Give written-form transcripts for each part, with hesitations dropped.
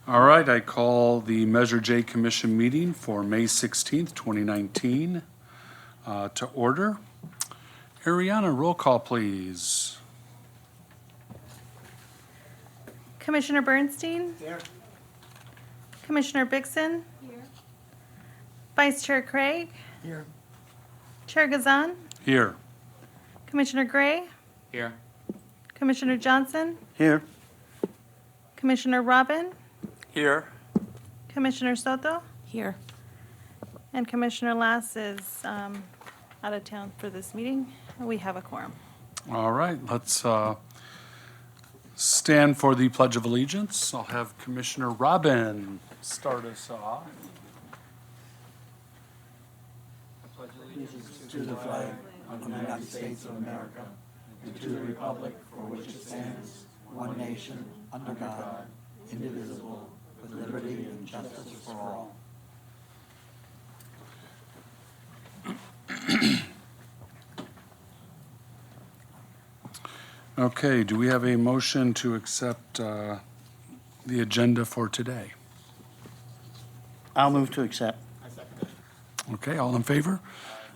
All right, I call the Measure J Commission meeting for May 16th, 2019 to order. Ariana, roll call, please. Commissioner Bernstein? Here. Commissioner Bixson? Here. Vice Chair Craig? Here. Chair Gazan? Here. Commissioner Gray? Here. Commissioner Johnson? Here. Commissioner Robin? Here. Commissioner Soto? Here. And Commissioner Lass is out of town for this meeting. We have a quorum. All right, let's stand for the Pledge of Allegiance. I'll have Commissioner Robin start us off. To the flag of the United States of America and to the republic for which it stands, one nation, under God, indivisible, with liberty and justice for all. Okay, do we have a motion to accept the agenda for today? I'll move to accept. Okay, all in favor?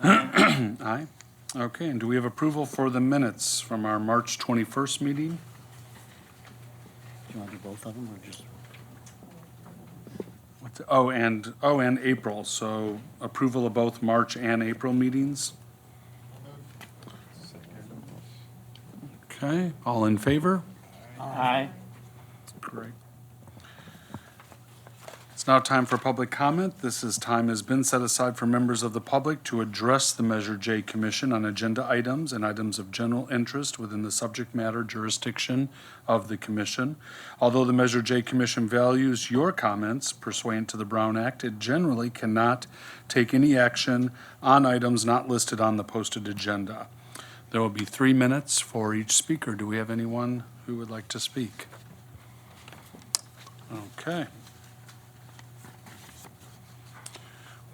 Aye. Okay, and do we have approval for the minutes from our March 21st meeting? Do you want to do both of them or just? Oh, and April, so approval of both March and April meetings? Okay, all in favor? Aye. Great. It's now time for public comment. Time has been set aside for members of the public to address the Measure J Commission on agenda items and items of general interest within the subject matter jurisdiction of the commission. Although the Measure J Commission values your comments pursuant to the Brown Act, it generally cannot take any action on items not listed on the posted agenda. There will be 3 minutes for each speaker. Do we have anyone who would like to speak? Okay.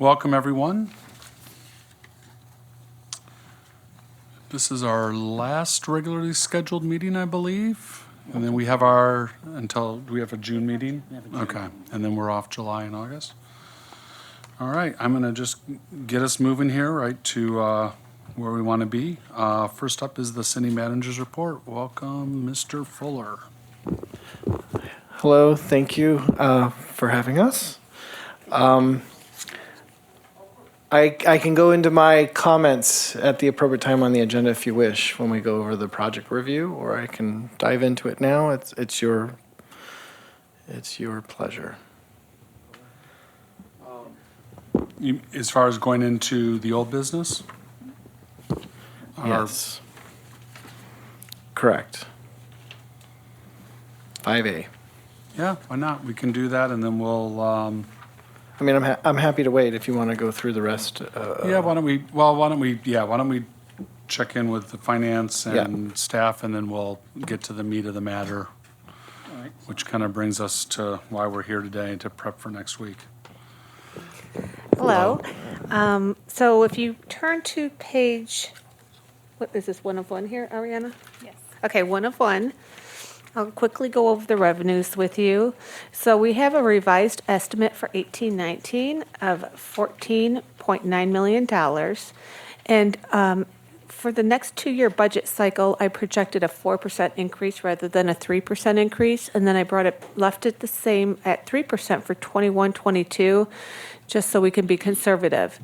Welcome, everyone. This is our last regularly scheduled meeting, I believe. And then we have do we have a June meeting? We have a June Okay, meeting. and then we're off July and August. All right, I'm gonna just get us moving here right to where we want to be. First up is the city manager's report. Welcome, Mr. Fuller. Hello, thank you for having us. I can go into my comments at the appropriate time on the agenda if you wish when we go over the project review, or I can dive into it now. It's your pleasure. As far as going into the old business? Yes. Correct. 5A. Yeah, why not? We can do that, and then we'll, I mean, I'm happy to wait if you want to go through the rest. yeah, why don't we check in with the finance and staff, and then we'll get to the meat of the matter, All right. which kind of brings us to why we're here today, to prep for next week. Hello. So if you turn to page, what is this, 1 of 1 here, Ariana? Yes. Okay, 1 of 1. I'll quickly go over the revenues with you. So we have a revised estimate for 1819 of $14.9 million. And for the next 2-year budget cycle, I projected a 4% increase rather than a 3% increase. And then I left it the same at 3% for 21-22, just so we can be conservative.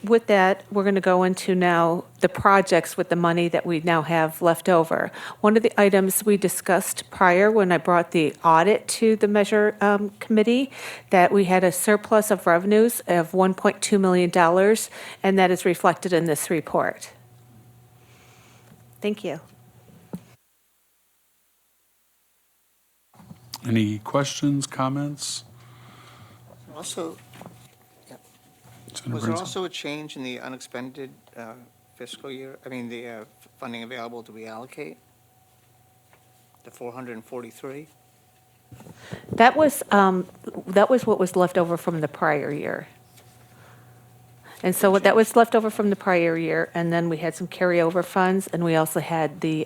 With that, we're going to go into now the projects with the money that we now have left over. One of the items we discussed prior when I brought the audit to the Measure Committee, that we had a surplus of revenues of $1.2 million, and that is reflected in this report. Thank you. Any questions, comments? Also, Senator was there Bernstein? also a change in the unexpended fiscal year, the funding available to reallocate? The 443? That was what was left over from the prior year. And so that was left over from the prior year, and then we had some carryover funds, and we also had the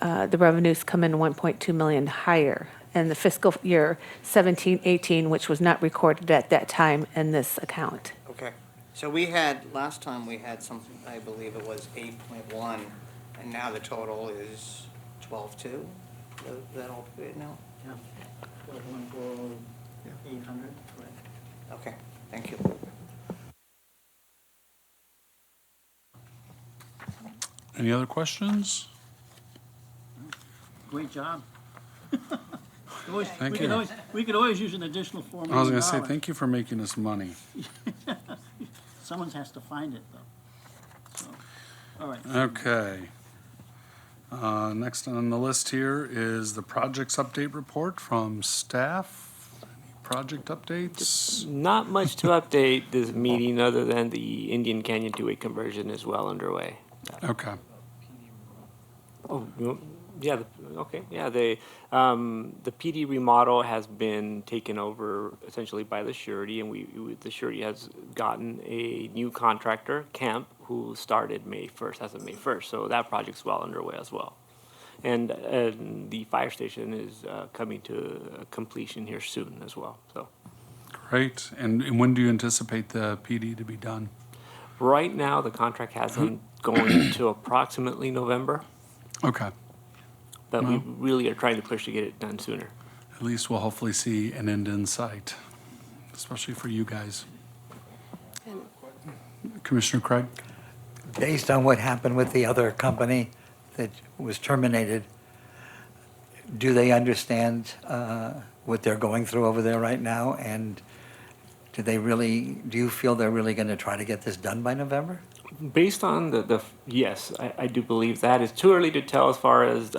revenues come in 1.2 million higher in the fiscal year 17-18, which was not recorded at that time in this account. Okay. So we had, last time we had something, I believe it was 8.1, and now the total is 12.2? Is that all good now? Yeah. 12,140, 800, correct. Okay, thank you. Any other questions? Great job. Always- Thank we could you. always- We could always use an additional $4 million. I was going to say, thank you for making us money. Someone has to find it, though. So, all right. Okay. Next on the list here is the projects update report from staff. Any project updates? Not much to update this meeting, other than the Indian Canyon two-way conversion is well underway. Okay. Oh, yeah, okay, yeah, the PD remodel has been taken over essentially by the surety, and the surety has gotten a new contractor, Camp, who started May 1st, as of May 1st, so that project's well underway as well. And the fire station is coming to completion here soon as well, so. Great. And when do you anticipate the PD to be done? Right now, the contract has them going into approximately November, Okay. but we really are trying to push to get it done sooner. At least we'll hopefully see an end in sight, especially for you guys. Commissioner Craig? Based on what happened with the other company that was terminated, do they understand what they're going through over there right now? And do you feel they're really going to try to get this done by November? Based on yes, I do believe that. It's too early to tell as far as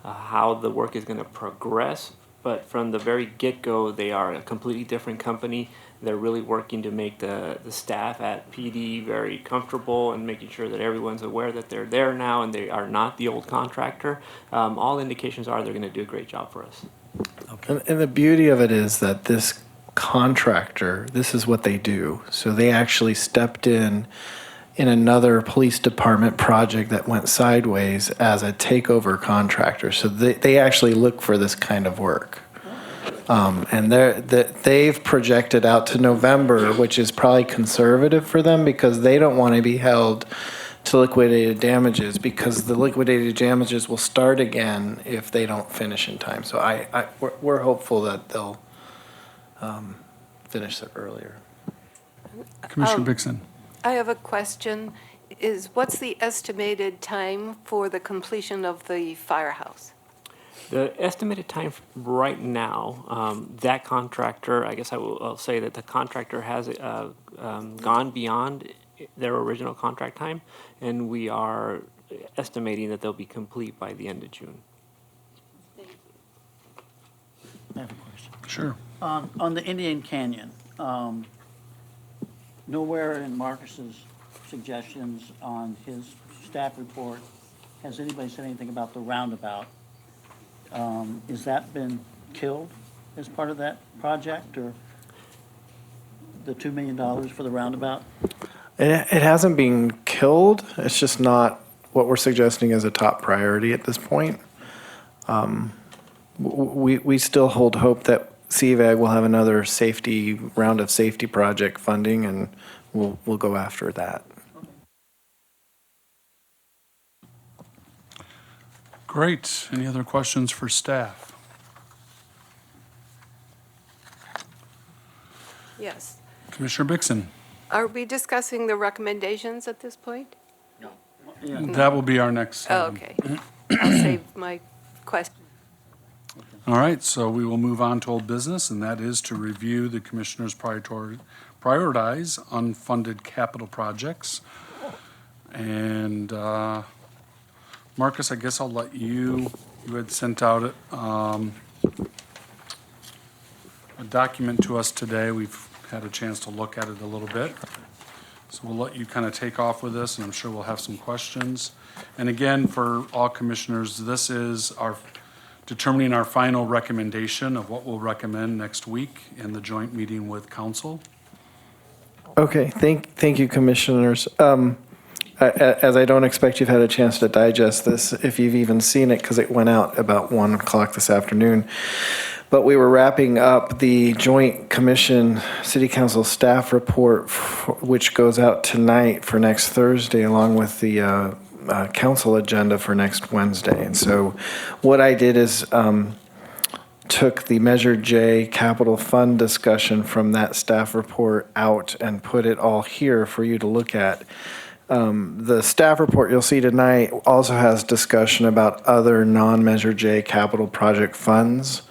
how the work is going to progress, but from the very get-go, they are a completely different company. They're really working to make the staff at PD very comfortable and making sure that everyone's aware that they're there now and they are not the old contractor. All indications are they're going to do a great job for us. And the beauty of it is that this contractor, this is what they do. So they actually stepped in another police department project that went sideways as a takeover contractor. So they actually look for this kind of work. And they've projected out to November, which is probably conservative for them because they don't want to be held to liquidated damages, because the liquidated damages will start again if they don't finish in time. So we're hopeful that they'll finish it earlier. Commissioner Bixson? I have a question. What's the estimated time for the completion of the firehouse? The estimated time right now, that contractor, I guess I'll say that the contractor has gone beyond their original contract time, and we are estimating that they'll be complete by the end of June. I have a question. Sure. On the Indian Canyon, nowhere in Marcus's suggestions on his staff report has anybody said anything about the roundabout. Has that been killed as part of that project, or the $2 million for the roundabout? It hasn't been killed. It's just not what we're suggesting as a top priority at this point. We still hold hope that CVAG will have another round of safety project funding, and we'll go after that. Great. Any other questions for staff? Yes. Commissioner Bixson? Are we discussing the recommendations at this point? Yeah. That will be our next Oh, item. okay. I'll save my question. All right, so we will move on to old business, and that is to review the commissioners' prioritize unfunded capital projects. And Marcus, I guess I'll let you had sent out a document to us today. We've had a chance to look at it a little bit. So we'll let you kind of take off with this, and I'm sure we'll have some questions. And again, for all commissioners, this is our determining our final recommendation of what we'll recommend next week in the joint meeting with council. Okay, thank you, commissioners. as I don't expect you've had a chance to digest this, if you've even seen it, because it went out about 1 o'clock this afternoon. But we were wrapping up the Joint Commission City Council staff report, which goes out tonight for next Thursday, along with the council agenda for next Wednesday. And so what I did is took the Measure J capital fund discussion from that staff report out and put it all here for you to look at. The staff report you'll see tonight also has discussion about other non-Measure J capital project funds,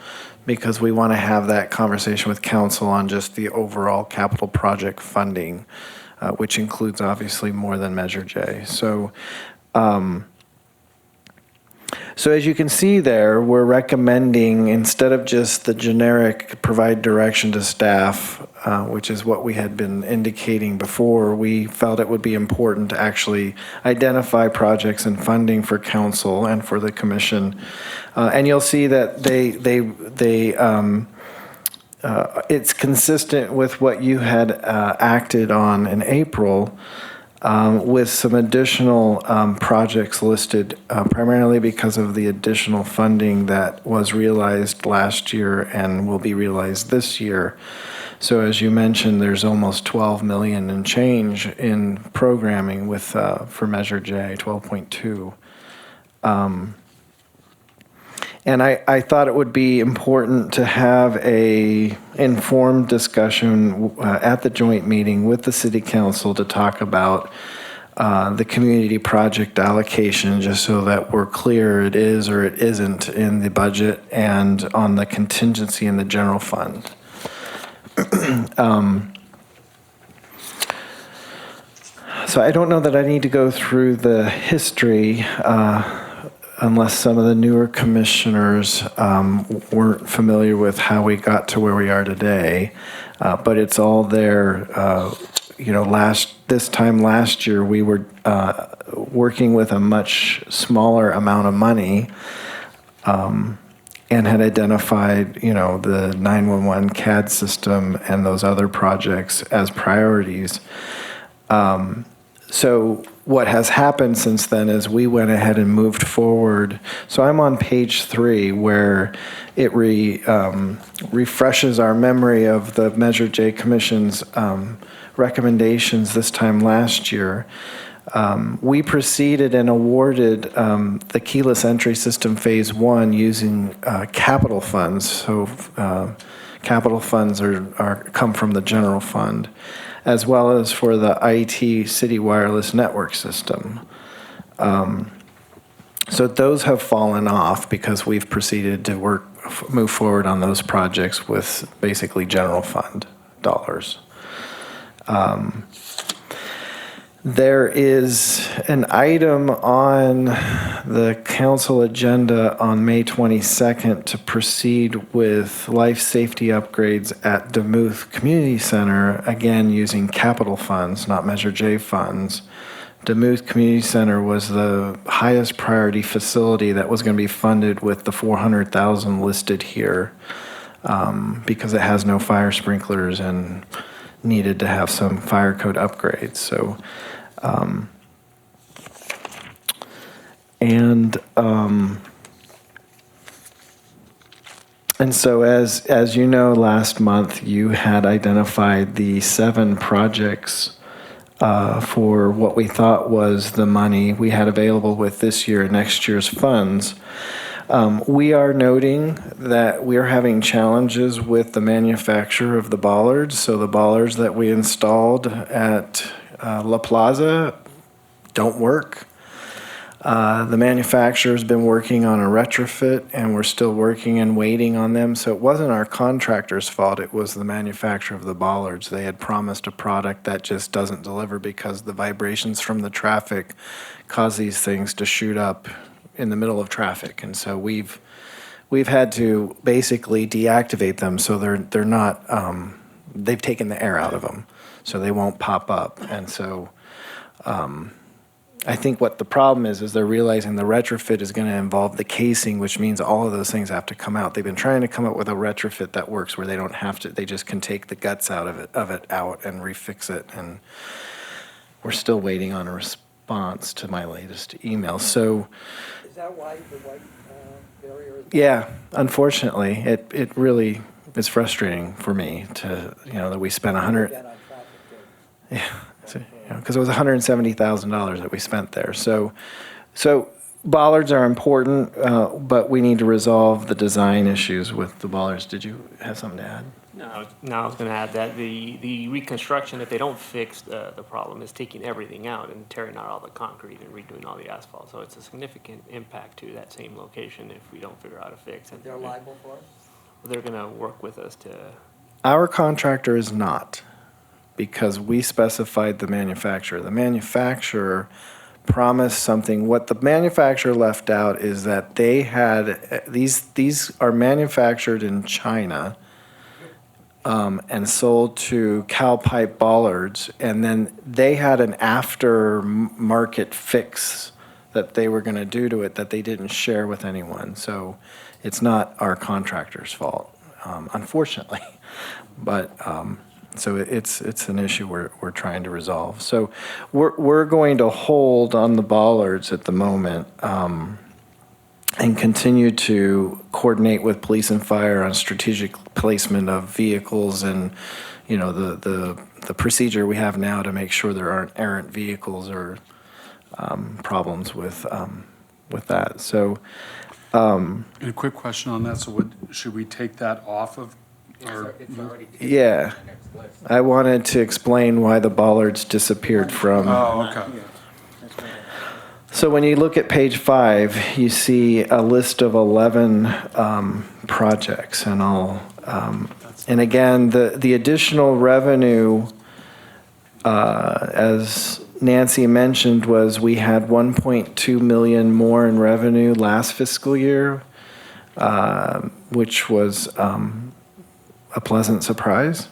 because we want to have that conversation with council on just the overall capital project funding, which includes obviously more than Measure J. So as you can see there, we're recommending, instead of just the generic provide direction to staff, which is what we had been indicating before, we felt it would be important to actually identify projects and funding for council and for the commission. And you'll see that it's consistent with what you had acted on in April, with some additional projects listed, primarily because of the additional funding that was realized last year and will be realized this year. So as you mentioned, there's almost 12 million and change in programming with for Measure J, 12.2. And I thought it would be important to have a informed discussion at the joint meeting with the city council to talk about the community project allocation, just so that we're clear it is or it isn't in the budget and on the contingency in the general fund. So I don't know that I need to go through the history unless some of the newer commissioners weren't familiar with how we got to where we are today. But it's all there. This time last year, we were working with a much smaller amount of money and had identified, the 911 CAD system and those other projects as priorities. So what has happened since then is we went ahead and moved forward. So I'm on page 3, where it refreshes our memory of the Measure J Commission's recommendations this time last year. We proceeded and awarded the keyless entry system phase 1 using capital funds. So capital funds come from the general fund, as well as for the IT city wireless network system. So those have fallen off because we've proceeded to move forward on those projects with basically general fund dollars. There is an item on the council agenda on May 22nd to proceed with life safety upgrades at Demuth Community Center, again using capital funds, not Measure J funds. Demuth Community Center was the highest priority facility that was going to be funded with the $400,000 listed here, because it has no fire sprinklers and needed to have some fire code upgrades. So, and so as you know, last month you had identified the 7 projects for what we thought was the money we had available with this year and next year's funds. We are noting that we are having challenges with the manufacture of the bollards. So the bollards that we installed at La Plaza don't work. The manufacturer's been working on a retrofit, and we're still working and waiting on them. So it wasn't our contractor's fault, it was the manufacturer of the bollards. They had promised a product that just doesn't deliver because the vibrations from the traffic cause these things to shoot up in the middle of traffic. And so we've had to basically deactivate them, so they're not, they've taken the air out of them, so they won't pop up. And so I think what the problem is they're realizing the retrofit is going to involve the casing, which means all of those things have to come out. They've been trying to come up with a retrofit that works where they don't have to, they just can take the guts out of it out and refix it. And we're still waiting on a response response to my latest email. So, Is that why the white barrier is? yeah, unfortunately, it really is frustrating for me to, that we spent That on traffic too. yeah, because it was $170,000 that we spent there. So bollards are important, but we need to resolve the design issues with the bollards. Did you have something to add? No, I was going to add that the reconstruction, if they don't fix the problem, is taking everything out and tearing out all the concrete and redoing all the asphalt. So it's a significant impact to that same location if we don't figure out how to fix it. They're liable for it? They're going to work with us to. Our contractor is not, because we specified the manufacturer. The manufacturer promised something. What the manufacturer left out is that they had, these are manufactured in China, and sold to Cal Pipe bollards, and then they had an aftermarket fix that they were going to do to it that they didn't share with anyone. So it's not our contractor's fault, unfortunately. But so it's an issue we're trying to resolve. So we're going to hold on the bollards at the moment, and continue to coordinate with police and fire on strategic placement of vehicles and, the procedure we have now to make sure there aren't errant vehicles or problems with that. So, And a quick question on that, so should we take that off of, or? yeah, I wanted to explain why the bollards disappeared from. Oh, okay. So when you look at page 5, you see a list of 11 projects, and and again, the additional revenue, as Nancy mentioned, was we had 1.2 million more in revenue last fiscal year, which was a pleasant surprise.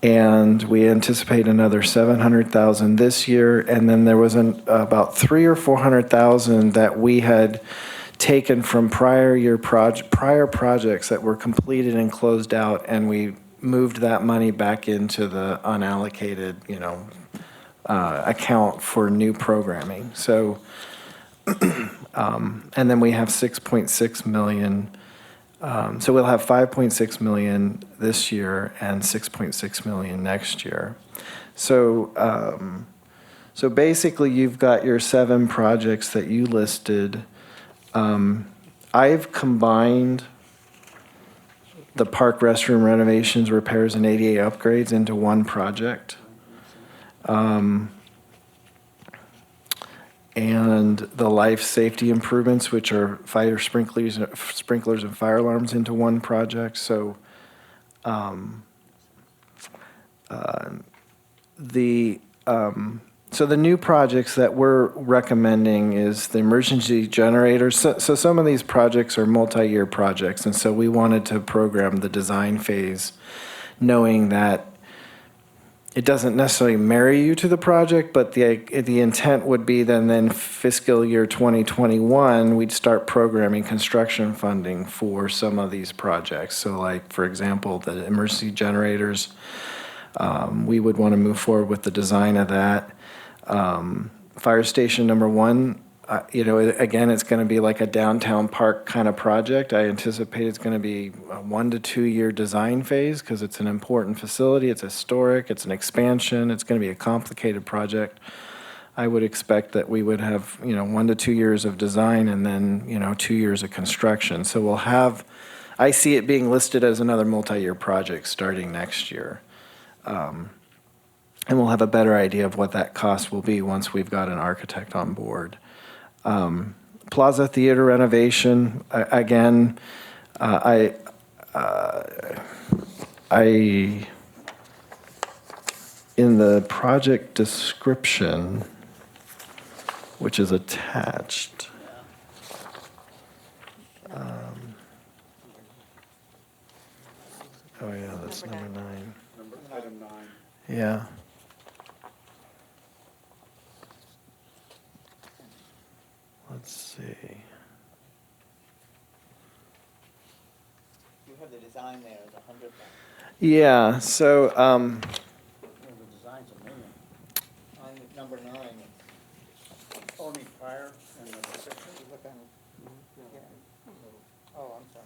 And we anticipate another 700,000 this year, and then there was about 300,000 or 400,000 that we had taken from prior projects that were completed and closed out, and we moved that money back into the unallocated, account for new programming. So, and then we have 6.6 million. So we'll have 5.6 million this year and 6.6 million next year. So, so basically, you've got your 7 projects that you listed. I've combined the park restroom renovations, repairs, and ADA upgrades into one project. And the life safety improvements, which are fire sprinklers and fire alarms, into one project. So so the new projects that we're recommending is the emergency generators. So some of these projects are multi-year projects, and so we wanted to program the design phase knowing that it doesn't necessarily marry you to the project, but the intent would be then fiscal year 2021, we'd start programming construction funding for some of these projects. So like, for example, the emergency generators, we would want to move forward with the design of that. Fire station number 1, again, it's going to be like a downtown park kind of project. I anticipate it's going to be a 1 to 2 year design phase because it's an important facility. It's historic. It's an expansion. It's going to be a complicated project. I would expect that we would have, 1 to 2 years of design and then, 2 years of construction. So we'll have, I see it being listed as another multi-year project starting next year. And we'll have a better idea of what that cost will be once we've got an architect on board. Plaza Theater renovation, again, I in the project description, which is attached, oh yeah, that's number 9. Item 9. Yeah. Let's see. You have the design there as 100,000. Yeah, so, The design's a million. On number 9, Oh, I mean, prior and the picture? Oh, I'm sorry.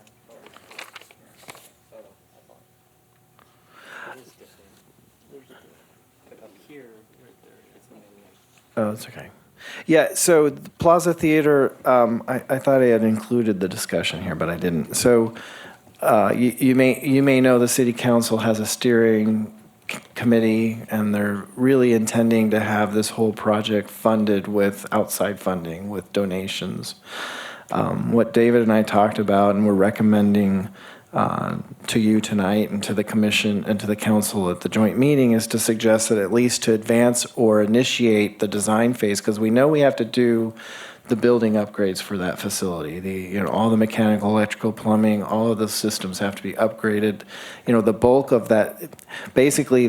Oh, it's okay. Yeah, so the Plaza Theater, I thought I had included the discussion here, but I didn't. So you may know the city council has a steering committee, and they're really intending to have this whole project funded with outside funding, with donations. What David and I talked about, and we're recommending to you tonight and to the commission and to the council at the joint meeting, is to suggest that at least to advance or initiate the design phase, because we know we have to do the building upgrades for that facility. All the mechanical, electrical, plumbing, all of the systems have to be upgraded. The bulk of that, basically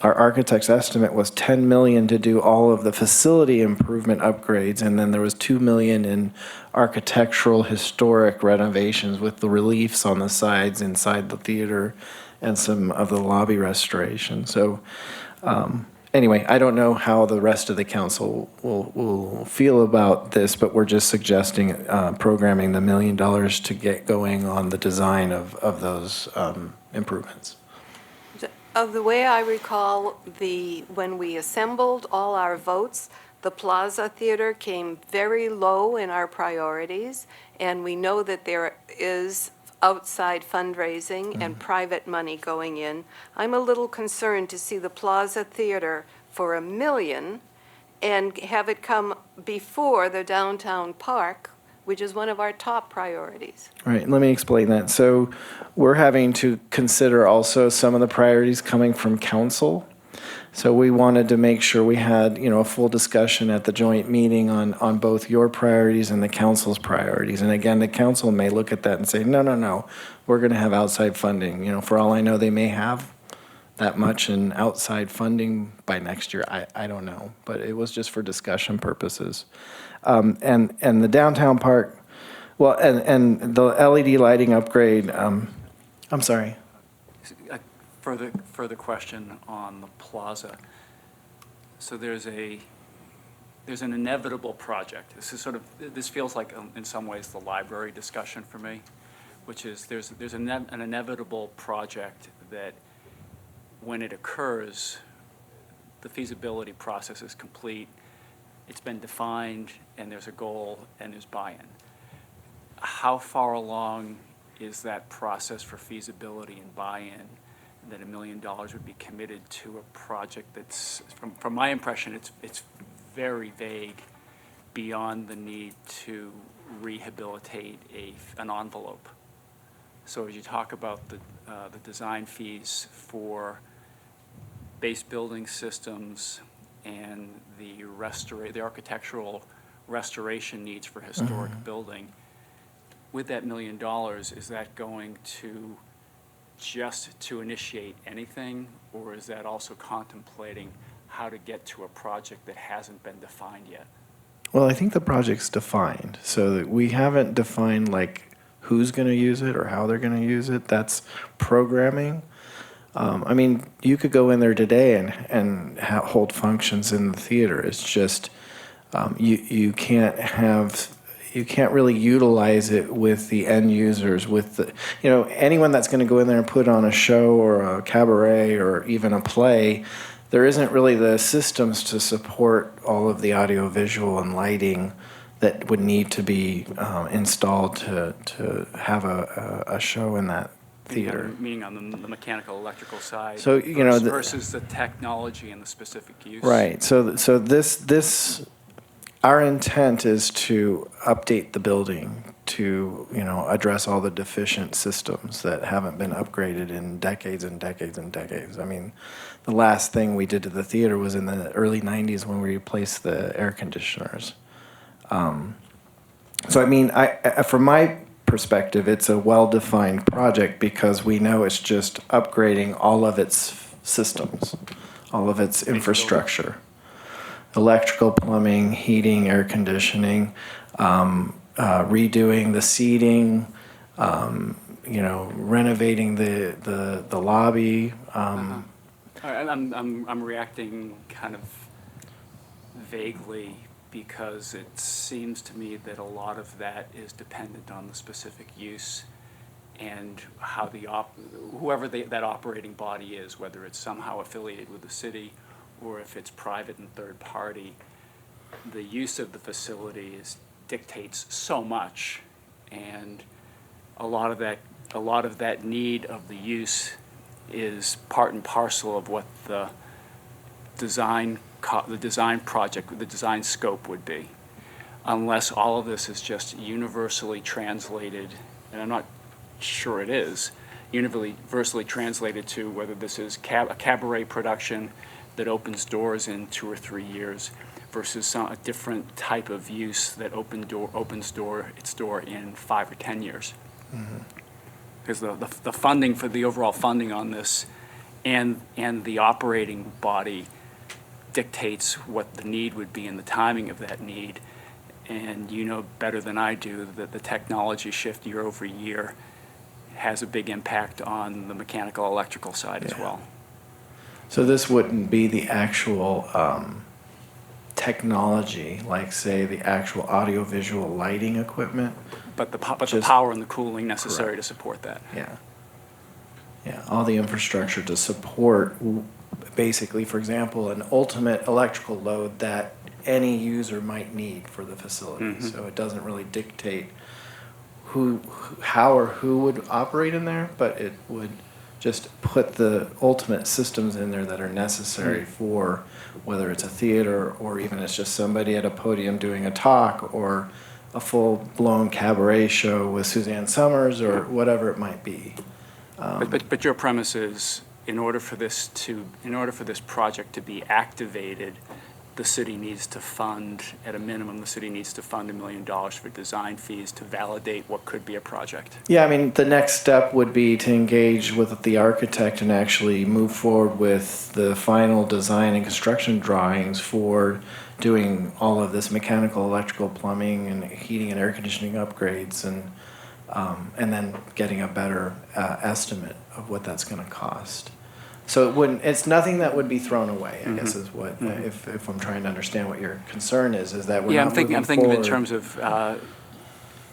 our architect's estimate was 10 million to do all of the facility improvement upgrades, and then there was 2 million in architectural historic renovations with the reliefs on the sides inside the theater and some of the lobby restoration. So anyway, I don't know how the rest of the council will feel about this, but we're just suggesting programming the $1 million to get going on the design of those improvements. Of the way I recall, when we assembled all our votes, the Plaza Theater came very low in our priorities, and we know that there is outside fundraising and private money going in. I'm a little concerned to see the Plaza Theater for $1 million and have it come before the downtown park, which is one of our top priorities. All right, let me explain that. So we're having to consider also some of the priorities coming from council. So we wanted to make sure we had, a full discussion at the joint meeting on both your priorities and the council's priorities. And again, the council may look at that and say, no, we're going to have outside funding. For all I know, they may have that much in outside funding by next year. I don't know, but it was just for discussion purposes. And the downtown park, well, and the LED lighting upgrade, I'm sorry. Further question on the plaza. So there's an inevitable project. This feels like in some ways the library discussion for me, which is there's an inevitable project that when it occurs, the feasibility process is complete, it's been defined, and there's a goal, and there's buy-in. How far along is that process for feasibility and buy-in that $1 million would be committed to a project that's, from my impression, it's very vague beyond the need to rehabilitate an envelope. So as you talk about the design fees for base building systems and the architectural restoration needs for historic building, with that $1 million, is that going to just to initiate anything, or is that also contemplating how to get to a project that hasn't been defined yet? Well, I think the project's defined, so that we haven't defined like who's going to use it or how they're going to use it. That's programming. I mean, you could go in there today and hold functions in the theater. It's just you can't really utilize it with the end users, with the, anyone that's going to go in there and put on a show or a cabaret or even a play. There isn't really the systems to support all of the audio, visual, and lighting that would need to be installed to have a show in that theater. Meaning on the mechanical, electrical side. So, versus the technology and the specific use. Right. So this. Our intent is to update the building to, address all the deficient systems that haven't been upgraded in decades and decades and decades. I mean, the last thing we did to the theater was in the early 90s when we replaced the air conditioners. So, I mean, from my perspective, it's a well-defined project because we know it's just upgrading all of its systems, all of its infrastructure. Electrical, plumbing, heating, air conditioning, redoing the seating, renovating the lobby. I'm reacting kind of vaguely because it seems to me that a lot of that is dependent on the specific use and how whoever that operating body is, whether it's somehow affiliated with the city or if it's private and third party, the use of the facilities dictates so much, and a lot of that need of the use is part and parcel of what the design project, the design scope would be, unless all of this is just universally translated, and I'm not sure it is, universally translated to whether this is a cabaret production that opens doors in 2 or 3 years versus a different type of use that opens its door in 5 or 10 years. Because the funding for the overall funding on this and the operating body dictates what the need would be and the timing of that need. And you know better than I do that the technology shift year over year has a big impact on the mechanical electrical side as well. So this wouldn't be the actual technology, like say the actual audiovisual lighting equipment? But the Just- power and the cooling necessary to support that. Yeah. Yeah, all the infrastructure to support, basically, for example, an ultimate electrical load that any user might need for the facility. So it doesn't really dictate how or who would operate in there, but it would just put the ultimate systems in there that are necessary for whether it's a theater or even it's just somebody at a podium doing a talk or a full-blown cabaret show with Suzanne Summers or whatever it might be. But your premise is, in order for this project to be activated, the city needs to fund, at a minimum, the city needs to fund $1 million for design fees to validate what could be a project. Yeah, I mean, the next step would be to engage with the architect and actually move forward with the final design and construction drawings for doing all of this mechanical, electrical, plumbing, and heating and air conditioning upgrades, and then getting a better estimate of what that's going to cost. So it's nothing that would be thrown away, I guess is what, if I'm trying to understand what your concern is that we're Yeah, not moving forward. I'm thinking in terms of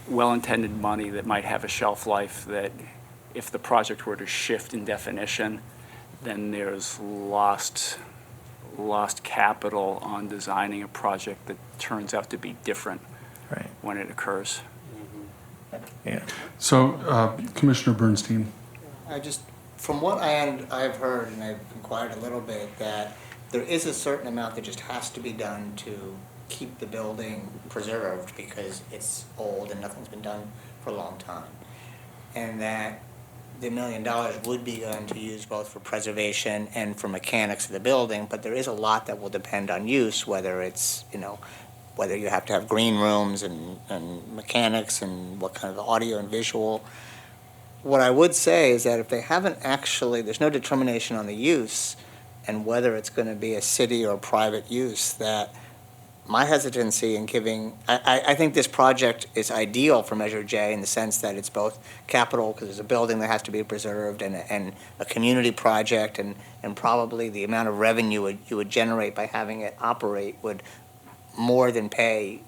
well-intended money that might have a shelf life, that if the project were to shift in definition, then there's lost capital on designing a project that turns out to be different Right, when it occurs. yeah. So, Commissioner Bernstein. From what I've heard, and I've inquired a little bit, that there is a certain amount that just has to be done to keep the building preserved because it's old and nothing's been done for a long time. And that the $1 million would be going to use both for preservation and for mechanics of the building, but there is a lot that will depend on use, whether it's, whether you have to have green rooms and mechanics and what kind of audio and visual. What I would say is that if they haven't actually, there's no determination on the use and whether it's going to be a city or a private use, that my hesitancy in giving, I think this project is ideal for Measure J in the sense that it's both capital, because there's a building that has to be preserved, and a community project, and probably the amount of revenue you would generate by having it operate would more than pay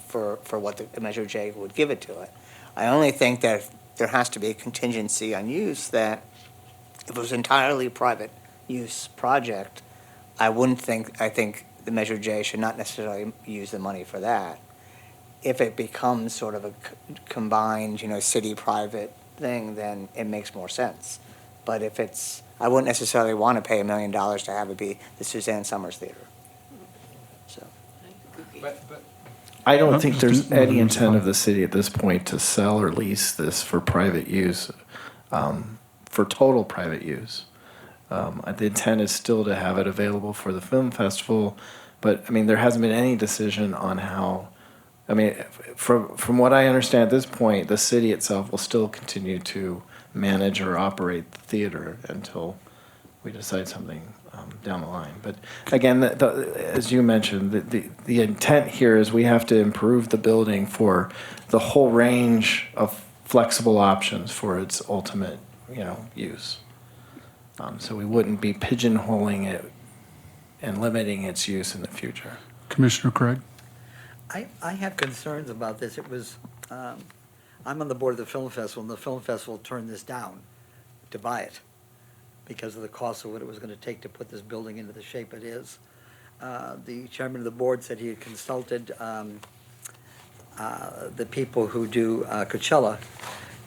for what the Measure J would give it to it. I only think that there has to be a contingency on use, that if it was entirely private use project, I think the Measure J should not necessarily use the money for that. If it becomes sort of a combined, city-private thing, then it makes more sense. But if I wouldn't necessarily want to pay $1 million to have it be the Suzanne Summers Theater. So. I don't think there's any intent of the city at this point to sell or lease this for private use, for total private use. The intent is still to have it available for the film festival, but I mean, there hasn't been any decision on how. I mean, from what I understand at this point, the city itself will still continue to manage or operate the theater until we decide something down the line. But again, as you mentioned, the intent here is we have to improve the building for the whole range of flexible options for its ultimate, use. So we wouldn't be pigeonholing it and limiting its use in the future. Commissioner Craig? I have concerns about this. It was, I'm on the board of the film festival, and the film festival turned this down to buy it because of the cost of what it was gonna take to put this building into the shape it is. The chairman of the board said he had consulted the people who do Coachella,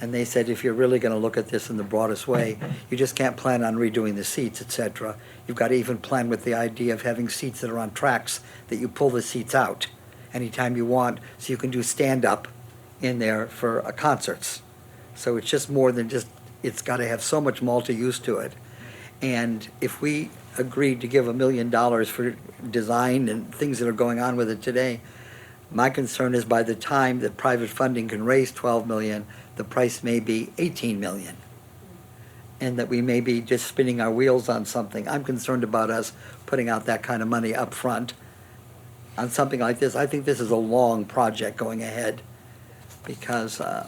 and they said, if you're really gonna look at this in the broadest way, you just can't plan on redoing the seats, et cetera. You've got to even plan with the idea of having seats that are on tracks, that you pull the seats out anytime you want, so you can do stand-up in there for concerts. So it's just more than just, it's got to have so much multi-use to it. And if we agreed to give $1 million for design and things that are going on with it today, my concern is by the time that private funding can raise 12 million, the price may be 18 million. And that we may be just spinning our wheels on something. I'm concerned about us putting out that kind of money up front on something like this. I think this is a long project going ahead because I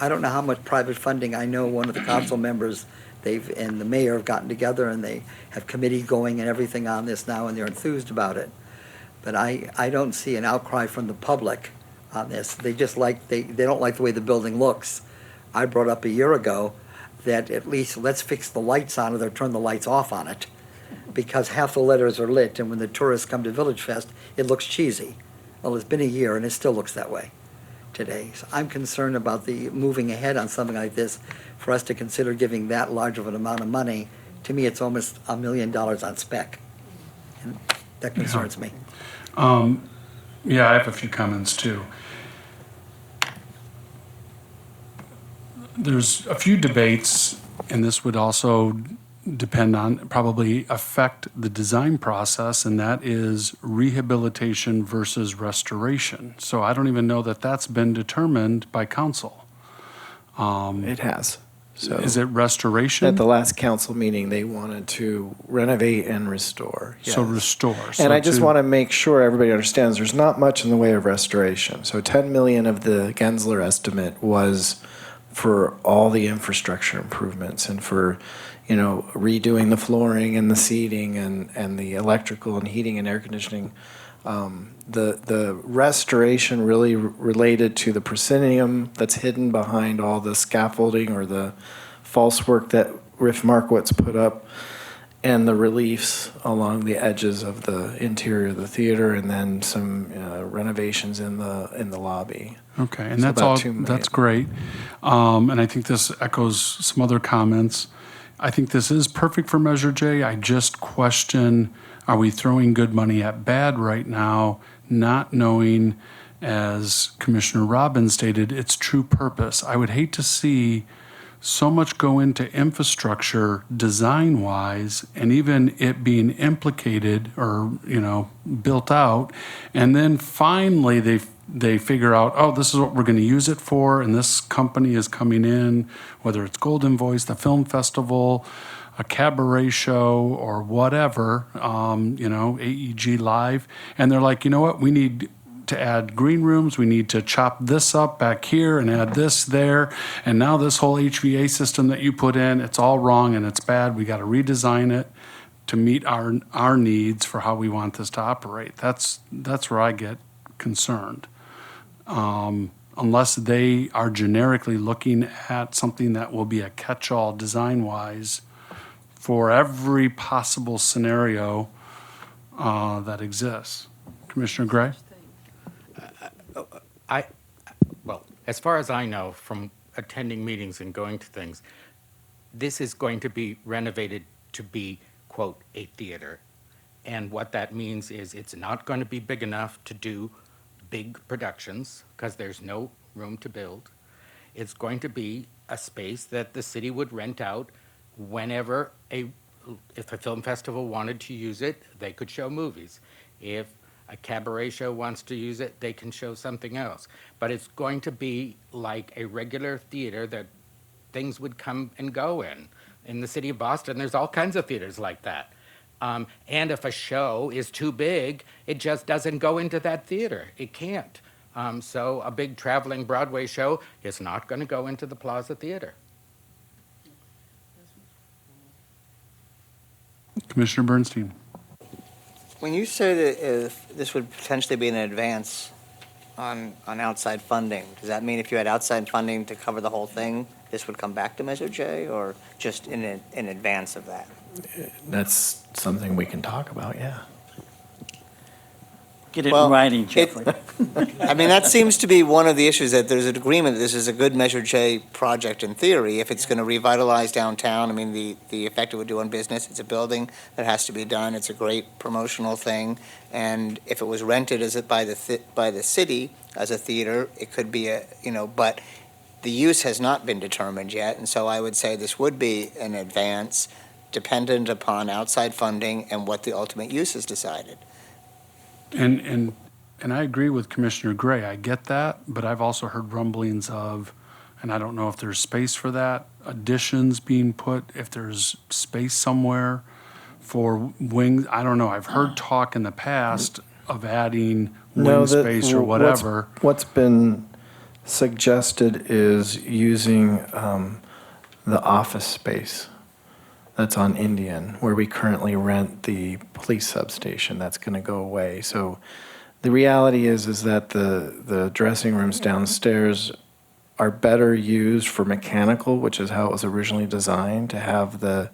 don't know how much private funding. I know one of the council members, and the mayor have gotten together and they have committee going and everything on this now, and they're enthused about it. But I don't see an outcry from the public on this. They just they don't like the way the building looks. I brought up a year ago that at least let's fix the lights on it or turn the lights off on it, because half the letters are lit, and when the tourists come to Village Fest, it looks cheesy. Well, it's been a year and it still looks that way today. So I'm concerned about the moving ahead on something like this. For us to consider giving that large of an amount of money, to me, it's almost $1 million on spec. And that concerns me. Yeah, I have a few comments too. There's a few debates, and this would also depend on, probably affect the design process, and that is rehabilitation versus restoration. So I don't even know that that's been determined by council. It has. So Is it restoration? at the last council meeting, they wanted to renovate and restore. So yes. restore. And I just want to make sure everybody understands there's not much in the way of restoration. So 10 million of the Gensler estimate was for all the infrastructure improvements and for, redoing the flooring and the seating and the electrical and heating and air conditioning. The restoration really related to the proscenium that's hidden behind all the scaffolding or the false work that Riff Markowitz put up, and the reliefs along the edges of the interior of the theater, and then some renovations in the lobby. Okay, and So that's about all, 2 million. that's great. And I think this echoes some other comments. I think this is perfect for Measure J. I just question, are we throwing good money at bad right now, not knowing, as Commissioner Robbins stated, its true purpose? I would hate to see so much go into infrastructure design-wise, and even it being implicated or, built out, and then finally they figure out, oh, this is what we're going to use it for, and this company is coming in, whether it's Golden Voice, the film festival, a cabaret show, or whatever, AEG Live, and they're like, you know what, we need to add green rooms, we need to chop this up back here and add this there, and now this whole HVA system that you put in, it's all wrong and it's bad, we got to redesign it to meet our needs for how we want this to operate. That's where I get concerned. Unless they are generically looking at something that will be a catch-all design-wise for every possible scenario that exists. Commissioner Gray? Well, as far as I know from attending meetings and going to things, this is going to be renovated to be, quote, a theater. And what that means is it's not going to be big enough to do big productions because there's no room to build. It's going to be a space that the city would rent out whenever if a film festival wanted to use it, they could show movies. If a cabaret show wants to use it, they can show something else. But it's going to be like a regular theater that things would come and go in. In the city of Boston, there's all kinds of theaters like that. And if a show is too big, it just doesn't go into that theater. It can't. So a big traveling Broadway show is not going to go into the Plaza Theater. Commissioner Bernstein? When you say that if this would potentially be an advance on outside funding, does that mean if you had outside funding to cover the whole thing, this would come back to Measure J, or just in advance of that? That's something we can talk about, yeah. Get it Well, in writing, it- Jeffrey. I mean, that seems to be one of the issues, that there's an agreement that this is a good Measure J project in theory, if it's gonna revitalize downtown. I mean, the effect it would do on business, it's a building that has to be done, it's a great promotional thing. And if it was rented by the city as a theater, it could be but the use has not been determined yet, and so I would say this would be an advance dependent upon outside funding and what the ultimate use is decided. And I agree with Commissioner Gray. I get that, but I've also heard rumblings of, and I don't know if there's space for that, additions being put, if there's space somewhere for wings. I don't know. I've heard talk in the past of adding wing space or whatever. What's been suggested is using the office space that's on Indian, where we currently rent the police substation. That's going to go away. So the reality is that the dressing rooms downstairs are better used for mechanical, which is how it was originally designed, to have the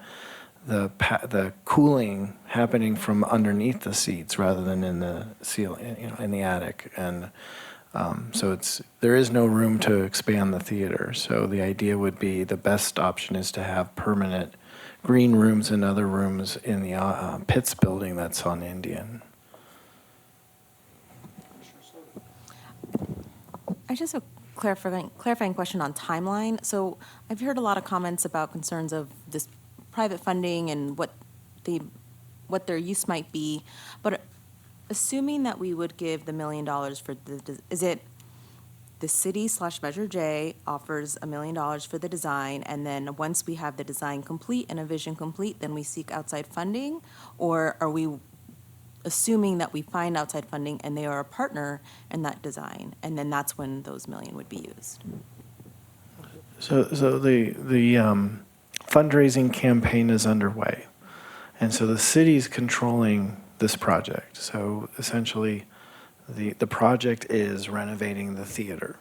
cooling happening from underneath the seats rather than in the ceiling, in the attic. And so there is no room to expand the theater. So the idea would be the best option is to have permanent green rooms and other rooms in the Pitts building that's on Indian. I just have a clarifying question on timeline. So I've heard a lot of comments about concerns of this private funding and what their use might be. But assuming that we would give the $1 million for is it the city / Measure J offers $1 million for the design, and then once we have the design complete and a vision complete, then we seek outside funding? Or are we assuming that we find outside funding and they are a partner in that design, and then that's when those $1 million would be used? So the fundraising campaign is underway, and so the city's controlling this project. So essentially, the project is renovating the theater,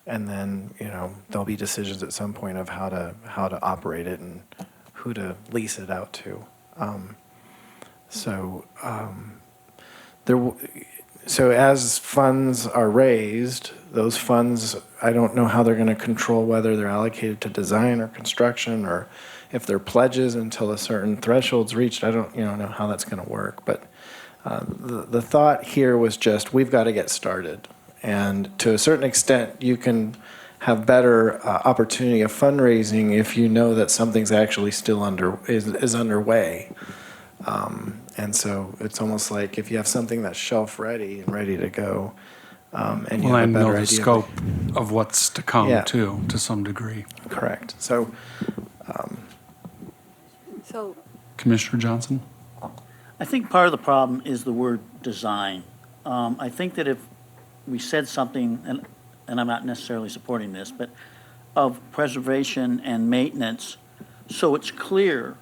and then there'll be decisions at some point of how to operate it and who to lease it out to. So as funds are raised, those funds, I don't know how they're going to control whether they're allocated to design or construction, or if they're pledges until a certain threshold's reached. I don't know how that's going to work. But the thought here was just, we've got to get started. And to a certain extent, you can have better opportunity of fundraising if you know that something's actually still is underway. And so it's almost like if you have something that's shelf ready and ready to go, and you Well, have a and better know idea. the scope of what's to come Yeah. too, to some degree. Correct. So So Commissioner Johnson? I think part of the problem is the word design. I think that if we said something, and I'm not necessarily supporting this, but of preservation and maintenance, so it's clear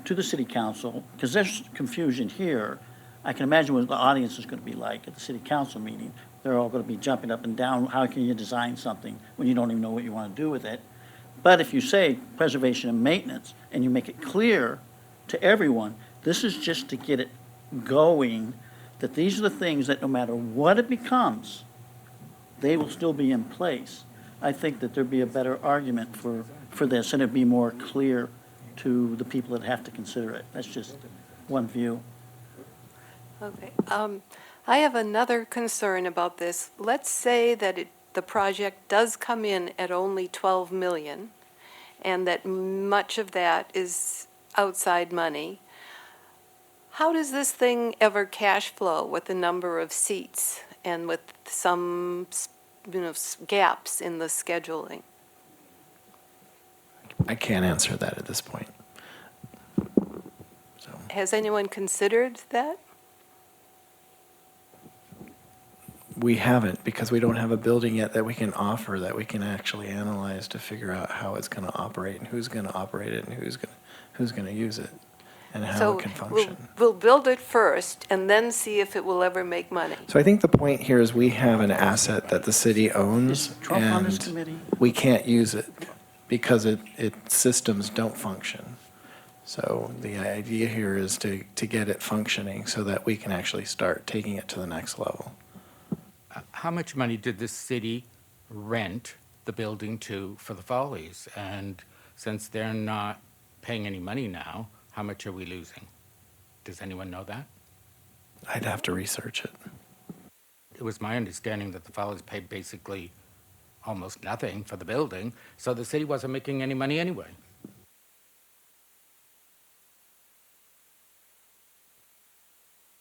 to the city council, because there's confusion here. I can imagine what the audience is going to be like at the city council meeting. They're all going to be jumping up and down. How can you design something when you don't even know what you want to do with it? But if you say preservation and maintenance, and you make it clear to everyone, this is just to get it going, that these are the things that no matter what it becomes, they will still be in place. I think that there'd be a better argument for this, and it'd be more clear to the people that have to consider it. That's just one view. Okay. I have another concern about this. Let's say that the project does come in at only 12 million, and that much of that is outside money. How does this thing ever cash flow with the number of seats and with some, gaps in the scheduling? I can't answer that at this point. Has anyone considered that? We haven't, because we don't have a building yet that we can offer, that we can actually analyze to figure out how it's going to operate and who's going to operate it and who's going to use it. and how So it can we'll, function. we'll build it first and then see if it will ever make money. So I think the point here is we have an asset that the city owns, Is Trump on this and committee? we can't use it because its systems don't function. So the idea here is to get it functioning so that we can actually start taking it to the next level. How much money did the city rent the building to for the Follies? And since they're not paying any money now, how much are we losing? Does anyone know that? I'd have to research it. It was my understanding that the Follies paid basically almost nothing for the building, so the city wasn't making any money anyway.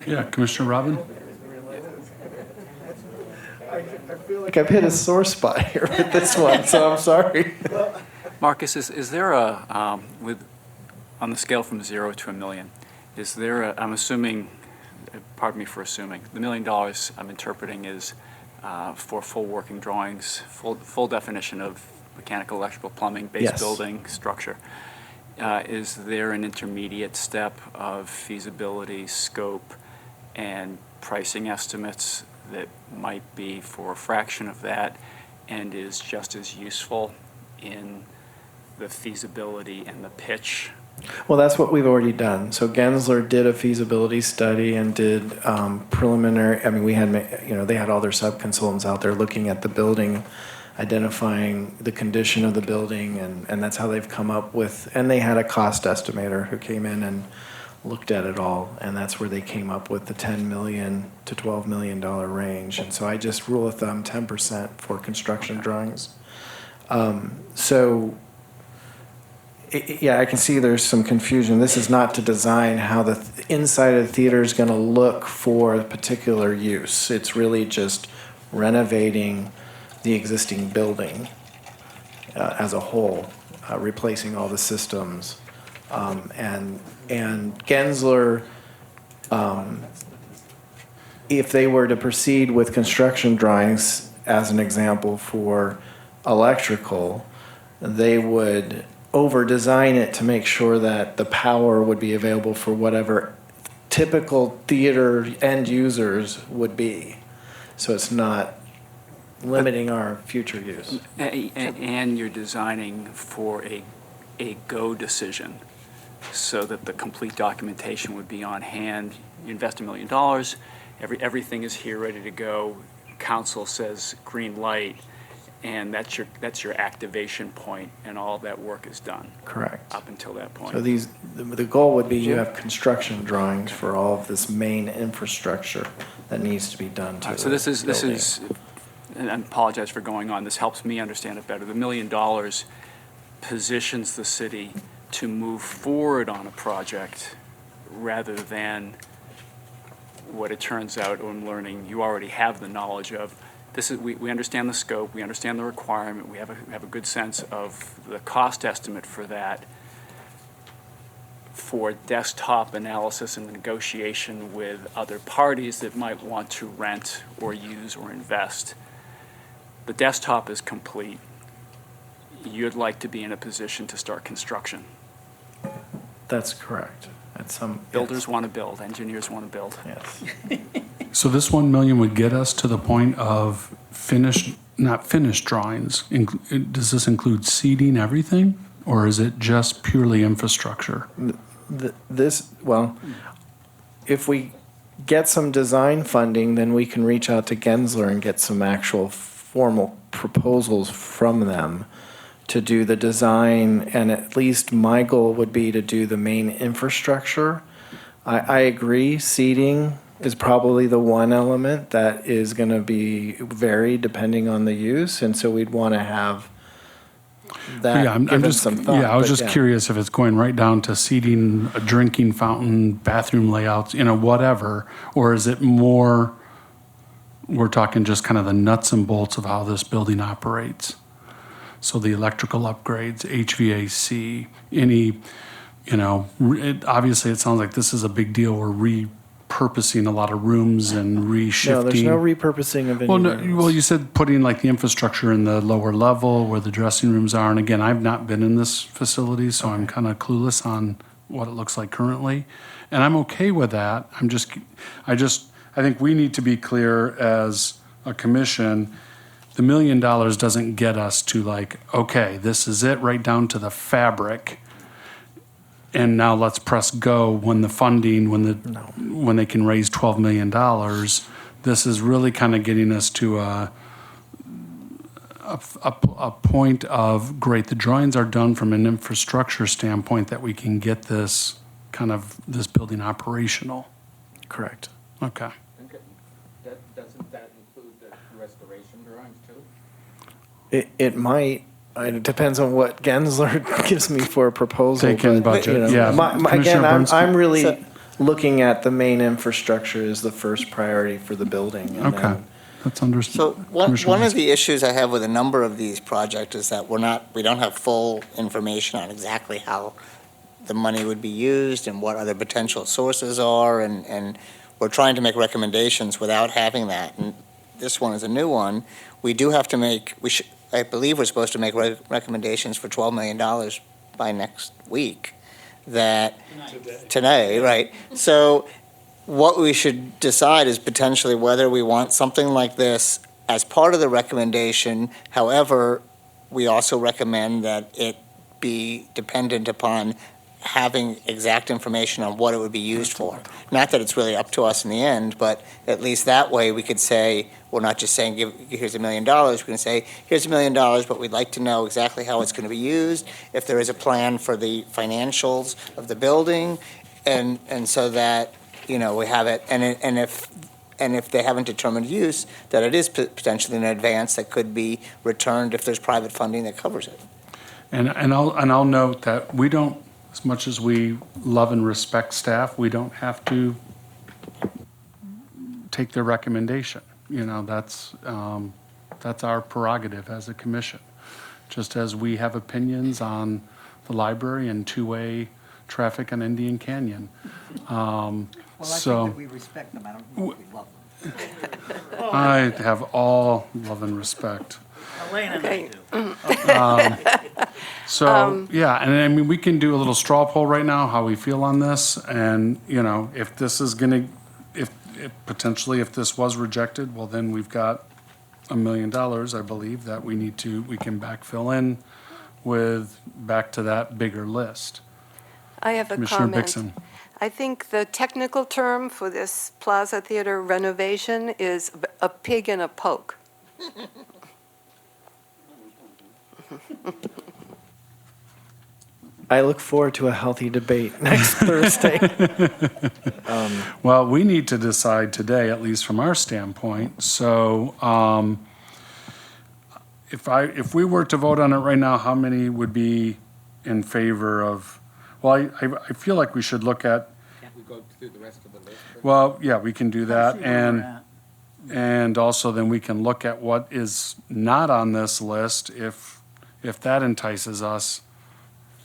Yeah, Commissioner Robin? I feel like I've hit a sore spot here with this one, so I'm sorry. Marcus, is there on the scale from 0 to $1 million, is there I'm assuming, pardon me for assuming, the $1 million I'm interpreting is for full working drawings, full definition of mechanical, electrical, plumbing, base Yes. building, structure. Is there an intermediate step of feasibility, scope, and pricing estimates that might be for a fraction of that and is just as useful in the feasibility and the pitch? Well, that's what we've already done. So Gensler did a feasibility study and did preliminary, I mean, we had, they had all their sub-consultants out there looking at the building, identifying the condition of the building, and that's how they've come up with, and they had a cost estimator who came in and looked at it all, and that's where they came up with the $10 million to $12 million range. And so I just rule of thumb 10% for construction drawings. Yeah, I can see there's some confusion. This is not to design how the inside of the theater is going to look for a particular use. It's really just renovating the existing building as a whole, replacing all the systems. And Gensler, if they were to proceed with construction drawings, as an example for electrical, they would over-design it to make sure that the power would be available for whatever typical theater end users would be. So it's not limiting our future use. And you're designing for a go decision so that the complete documentation would be on hand. You invest $1 million, everything is here ready to go. Council says green light, and that's your activation point, and all that work is done. Correct. Up until that point. So the goal would be you have construction drawings for all of this main infrastructure that needs to be done to So this is, and I apologize for going on, this helps me understand it better. The $1 million positions the city to move forward on a project rather than what it turns out, or I'm learning, you already have the knowledge of. This is, we understand the scope, we understand the requirement, we have a good sense of the cost estimate for that. For desktop analysis and negotiation with other parties that might want to rent or use or invest. The desktop is complete. You'd like to be in a position to start construction. That's correct. Builders want to build, engineers want to build. Yes. So this 1 million would get us to the point of not finished drawings. Does this include seeding everything, or is it just purely infrastructure? If we get some design funding, then we can reach out to Gensler and get some actual formal proposals from them to do the design, and at least my goal would be to do the main infrastructure. I agree, seating is probably the one element that is going to be varied depending on the use, and so we'd want to have that I'm given just, some thought. yeah, I was but just curious if it's going right down to seating, a drinking fountain, bathroom layouts, whatever, or is it more, we're talking just kind of the nuts and bolts of how this building operates? So the electrical upgrades, HVAC, obviously it sounds like this is a big deal. We're repurposing a lot of rooms and reshifting. No, there's no repurposing of any rooms. Well, you said putting like the infrastructure in the lower level where the dressing rooms are. And again, I've not been in this facility, so I'm kind of clueless on what it looks like currently. And I'm okay with that. I think we need to be clear as a commission, the $1 million doesn't get us to like, okay, this is it right down to the fabric. And now let's press go when the funding, when they can raise $12 million. This is really kind of getting us to a point of, great, the drawings are done from an infrastructure standpoint that we can get this this building operational. Correct. Okay. Doesn't that include the restoration drawings too? It might. It depends on what Gensler gives me for a proposal. They can but, budget, yeah. Commissioner Again, Bernstein? I'm really looking at the main infrastructure as the first priority for the building. And Okay. then- That's understood. So one Commissioner of the issues I have with a number of these projects is that we don't have full information on exactly how the money would be used and what other potential sources are, and we're trying to make recommendations without having that. And this one is a new one. We do have to make, I believe we're supposed to make recommendations for $12 million by next week. Today, right? So what we should decide is potentially whether we want something like this as part of the recommendation. However, we also recommend that it be dependent upon having exact information on what it would be used for. Not that it's really up to us in the end, but at least that way we could say, we're not just saying, here's $1 million, we're gonna say, here's $1 million, but we'd like to know exactly how it's gonna be used, if there is a plan for the financials of the building, and so that, we have it, and if they haven't determined use, that it is potentially an advance that could be returned if there's private funding that covers it. And I'll note that we don't, as much as we love and respect staff, we don't have to take their recommendation. That's our prerogative as a commission. Just as we have opinions on the library and two-way traffic on Indian Canyon. Well, I So- think that we respect them. I don't know if we love them. I have all love and respect. Elaine and I do. So, yeah, and I mean, we can do a little straw poll right now, how we feel on this, and, if this is gonna, if potentially if this was rejected, well, then we've got $1 million, I believe, that we can backfill in with, back to that bigger list. I have a Commissioner comment. Bixson. I think the technical term for this Plaza Theater renovation is a pig in a poke. I look forward to a healthy debate next Thursday. Well, we need to decide today, at least from our standpoint. So, if we were to vote on it right now, how many would be in favor of? Well, I feel like we should look at. Can't we go through the rest of the list? Well, yeah, we can do that, See where we're and at. also then we can look at what is not on this list if that entices us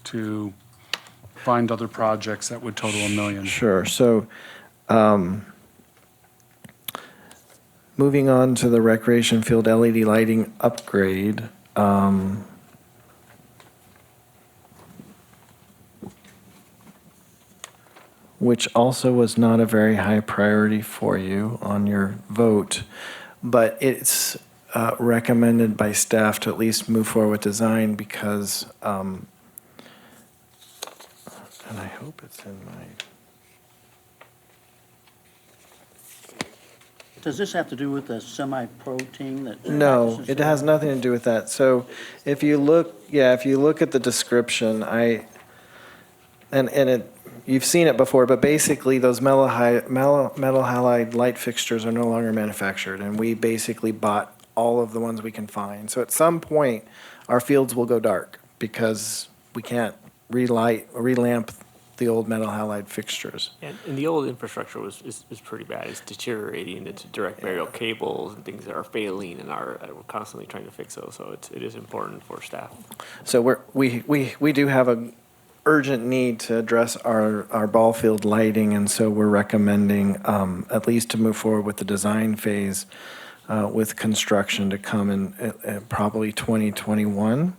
to find other projects that would total $1 million. Sure. So, moving on to the recreation field LED lighting upgrade. Which also was not a very high priority for you on your vote, but it's recommended by staff to at least move forward with design because, and I hope it's in my. Does this have to do with the semi-pro team that? No, practices it there? has nothing to do with that. So if you look at the description, you've seen it before, but basically those metal halide light fixtures are no longer manufactured, and we basically bought all of the ones we can find. So at some point, our fields will go dark because we can't relamp the old metal halide fixtures. And the old infrastructure is pretty bad. It's deteriorating. It's direct burial cables and things that are failing, and we're constantly trying to fix those. So it is important for staff. So we do have a urgent need to address our ball field lighting, and so we're recommending at least to move forward with the design phase with construction to come in probably 2021.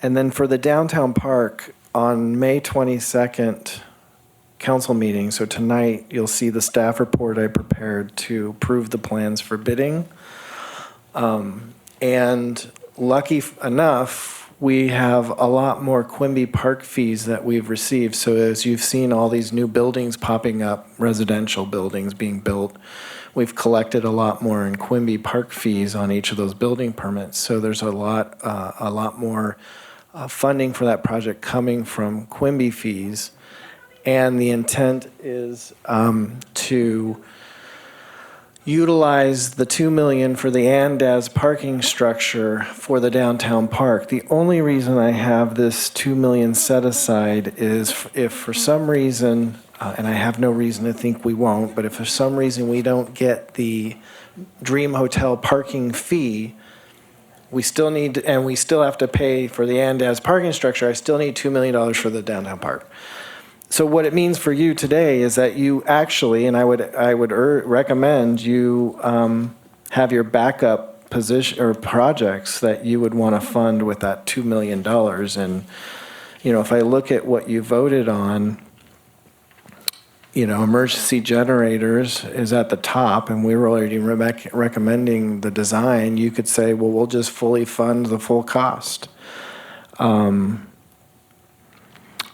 And then for the downtown park, on May 22nd council meeting, so tonight, you'll see the staff report I prepared to approve the plans for bidding. And lucky enough, we have a lot more Quimby Park fees that we've received. So as you've seen all these new buildings popping up, residential buildings being built, we've collected a lot more in Quimby Park fees on each of those building permits. So there's a lot more funding for that project coming from Quimby fees. And the intent is to utilize the $2 million for the Andaz parking structure for the downtown park. The only reason I have this $2 million set aside is if for some reason, and I have no reason to think we won't, but if for some reason we don't get the Dream Hotel parking fee, we still need, and we still have to pay for the Andaz parking structure, I still need $2 million for the downtown park. So what it means for you today is that you actually, and I would recommend you have your backup position or projects that you would want to fund with that $2 million. And, you know, if I look at what you voted on, you know, emergency generators is at the top, and we were already recommending the design. You could say, well, we'll just fully fund the full cost.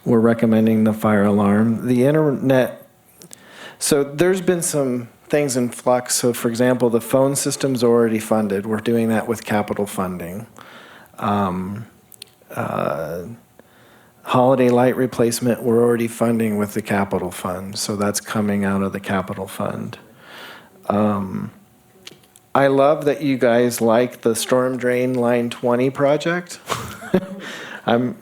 We're recommending the fire alarm. The internet, so there's been some things in flux. So for example, the phone system's already funded. We're doing that with capital funding. Holiday light replacement, we're already funding with the capital fund. So that's coming out of the capital fund. I love that you guys like the storm drain line 20 project. I'm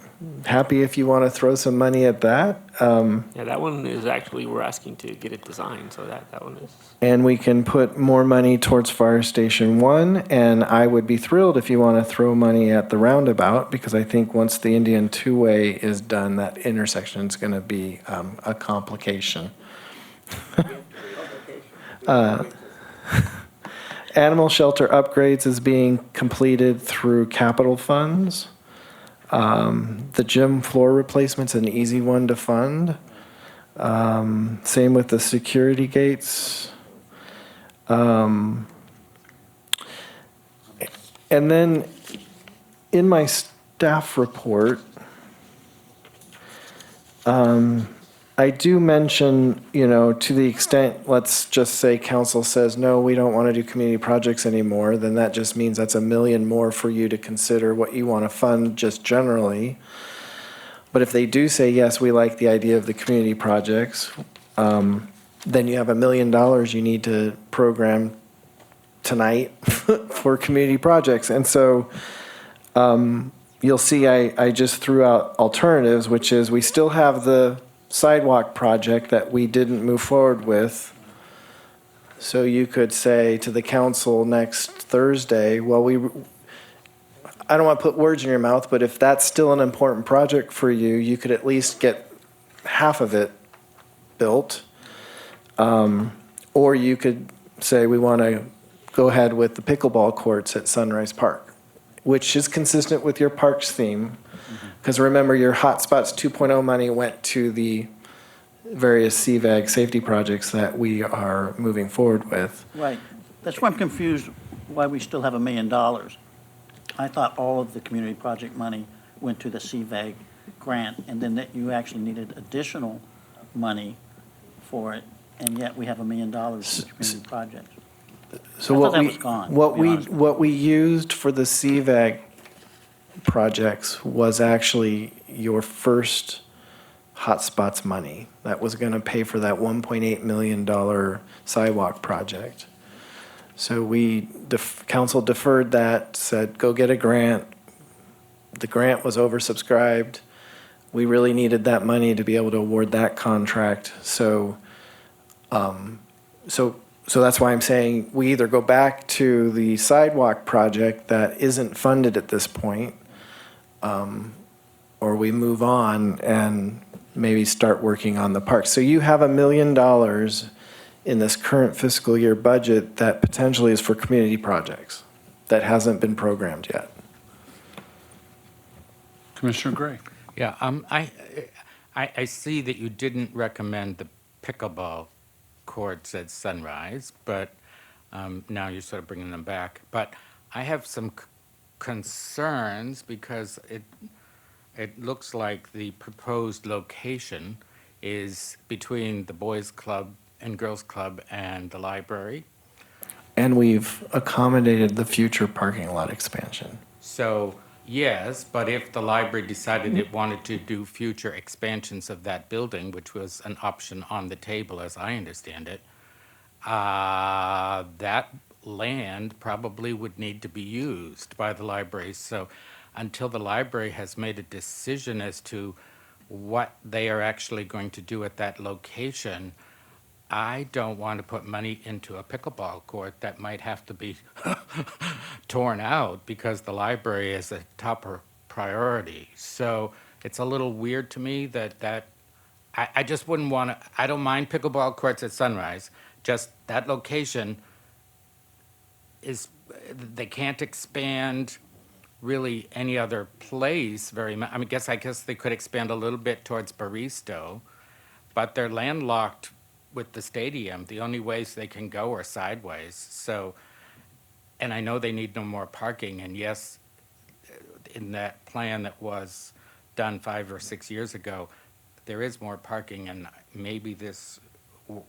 happy if you want to throw some money at that. Yeah, that one is actually, we're asking to get it designed, so that one is. And we can put more money towards Fire Station 1, and I would be thrilled if you want to throw money at the roundabout, because I think once the Indian Two-Way is done, that intersection is going to be a complication. Animal shelter upgrades is being completed through capital funds. The gym floor replacement's an easy one to fund. Same with the security gates. And then in my staff report, I do mention, you know, to the extent, let's just say council says, no, we don't want to do community projects anymore, then that just means that's $1 million more for you to consider what you want to fund just generally. But if they do say, yes, we like the idea of the community projects, then you have $1 million you need to program tonight for community projects. And so you'll see I just threw out alternatives, which is we still have the sidewalk project that we didn't move forward with. So you could say to the council next Thursday, well, I don't want to put words in your mouth, but if that's still an important project for you, you could at least get half of it built. Or you could say we want to go ahead with the pickleball courts at Sunrise Park, which is consistent with your parks theme. Because remember, your Hotspots 2.0 money went to the various CVAG safety projects that we are moving forward with. Right. That's why I'm confused why we still have $1 million. I thought all of the community project money went to the CVAG grant, and then that you actually needed additional money for it, and yet we have $1 million for community projects. So I what thought that we was gone, to what be we honest. what we used for the CVAG projects was actually your first Hotspots money. That was going to pay for that $1.8 million sidewalk project. So council deferred that, said, go get a grant. The grant was oversubscribed. We really needed that money to be able to award that contract. So that's why I'm saying we either go back to the sidewalk project that isn't funded at this point, or we move on and maybe start working on the park. So you have $1 million in this current fiscal year budget that potentially is for community projects that hasn't been programmed yet. Commissioner Gray. Yeah, I see that you didn't recommend the pickleball courts at Sunrise, but now you're sort of bringing them back. But I have some concerns because it looks like the proposed location is between the Boys Club and Girls Club and the library. And we've accommodated the future parking lot expansion. So, yes, but if the library decided it wanted to do future expansions of that building, which was an option on the table as I understand it, that land probably would need to be used by the library. So until the library has made a decision as to what they are actually going to do at that location, I don't want to put money into a pickleball court that might have to be torn out because the library is a top priority. So it's a little weird to me that I just wouldn't want to, I don't mind pickleball courts at Sunrise, just that location is, they can't expand really any other place very much. I guess they could expand a little bit towards Baristo, but they're landlocked with the stadium. The only ways they can go are sideways. So, and I know they need no more parking. And yes, in that plan that was done 5 or 6 years ago, there is more parking, and maybe this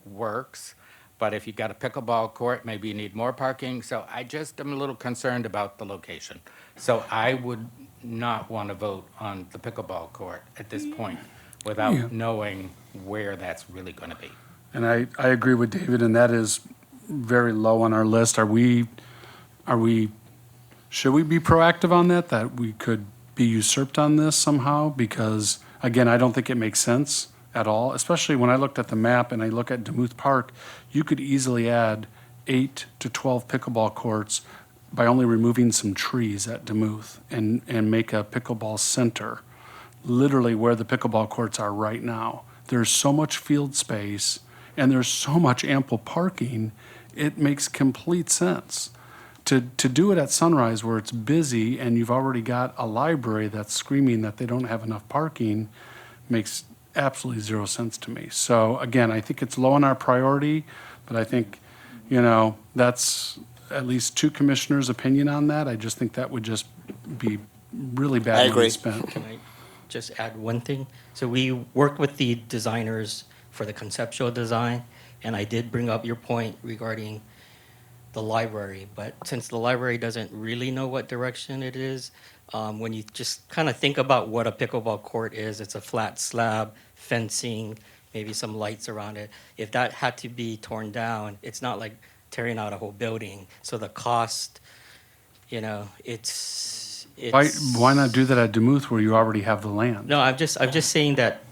works. But if you've got a pickleball court, maybe you need more parking. So I just am a little concerned about the location. So I would not want to vote on the pickleball court at this point without knowing where that's really going to be. And I agree with David, and that is very low on our list. Should we be proactive on that we could be usurped on this somehow? Because, again, I don't think it makes sense at all, especially when I looked at the map and I look at Demuth Park. You could easily add 8 to 12 pickleball courts by only removing some trees at Demuth and make a pickleball center, literally where the pickleball courts are right now. There's so much field space and there's so much ample parking, it makes complete sense. To do it at Sunrise where it's busy and you've already got a library that's screaming that they don't have enough parking makes absolutely zero sense to me. So again, I think it's low on our priority, but I think, that's at least 2 commissioners' opinion on that. I just think that would just be really bad I money agree. spent. Can I just add one thing? So we worked with the designers for the conceptual design, and I did bring up your point regarding the library. But since the library doesn't really know what direction it is, when you just kind of think about what a pickleball court is, it's a flat slab, fencing, maybe some lights around it. If that had to be torn down, it's not like tearing out a whole building. So the cost, it's Why not do that at Demuth where you already have the land? No, I'm just saying that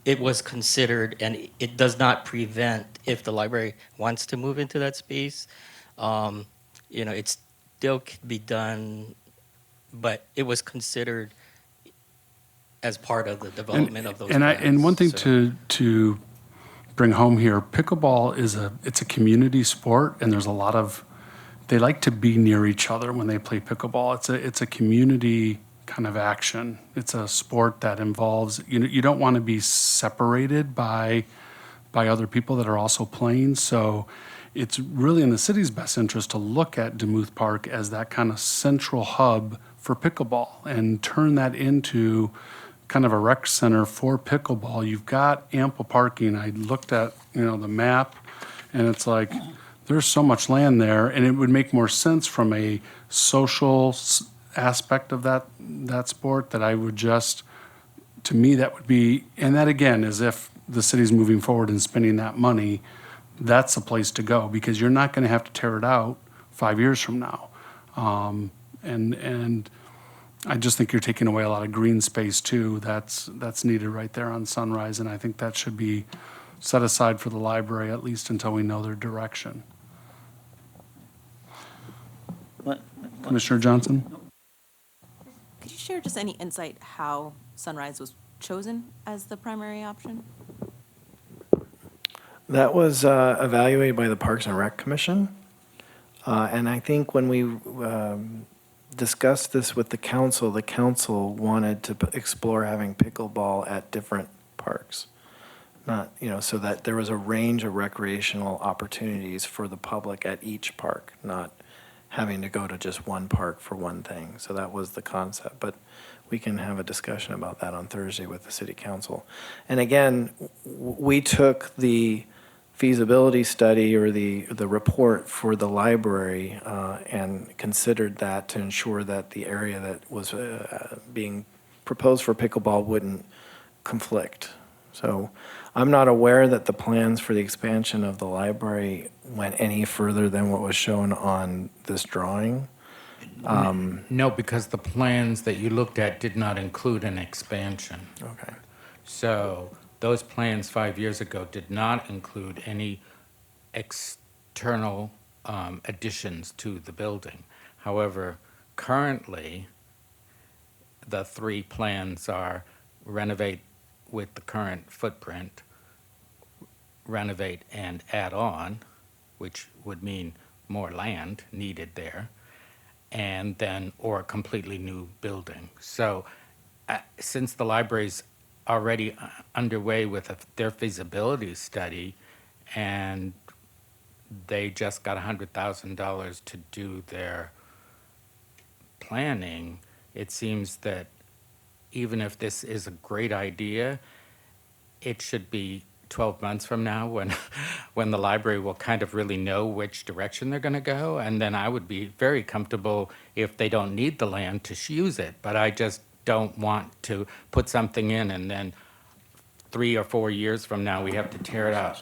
it was considered, and it does not prevent if the library wants to move into that space. It still could be done, but it was considered as part of the development of those plans. And one thing So- to bring home here, pickleball it's a community sport, and there's a lot of, they like to be near each other when they play pickleball. It's a community kind of action. It's a sport that involves, you don't want to be separated by other people that are also playing. So it's really in the city's best interest to look at Demuth Park as that kind of central hub for pickleball and turn that into kind of a rec center for pickleball. You've got ample parking. I looked at, the map, and it's like, there's so much land there, and it would make more sense from a social aspect of that sport that I would just, to me, that would be, and that again is if the city's moving forward and spending that money, that's a place to go because you're not going to have to tear it out 5 years from now. And I just think you're taking away a lot of green space too. That's needed right there on Sunrise, and I think that should be set aside for the library at least until we know their direction. Commissioner Johnson? Could you share just any insight how Sunrise was chosen as the primary option? That was evaluated by the Parks and Rec Commission. And I think when we discussed this with the council wanted to explore having pickleball at different parks. Not, so that there was a range of recreational opportunities for the public at each park, not having to go to just one park for one thing. So that was the concept. But we can have a discussion about that on Thursday with the city council. And again, we took the feasibility study or the report for the library and considered that to ensure that the area that was being proposed for pickleball wouldn't conflict. So I'm not aware that the plans for the expansion of the library went any further than what was shown on this drawing. No, because the plans that you looked at did not include an expansion. Okay. So those plans 5 years ago did not include any external additions to the building. However, currently, the three plans are renovate with the current footprint, renovate and add on, which would mean more land needed there, and then, or a completely new building. So since the library's already underway with their feasibility study, and they just got $100,000 to do their planning, it seems that even if this is a great idea, it should be 12 months from now when the library will kind of really know which direction they're going to go. And then I would be very comfortable if they don't need the land to use it. But I just don't want to put something in and then 3 or 4 years from now we have to tear it out.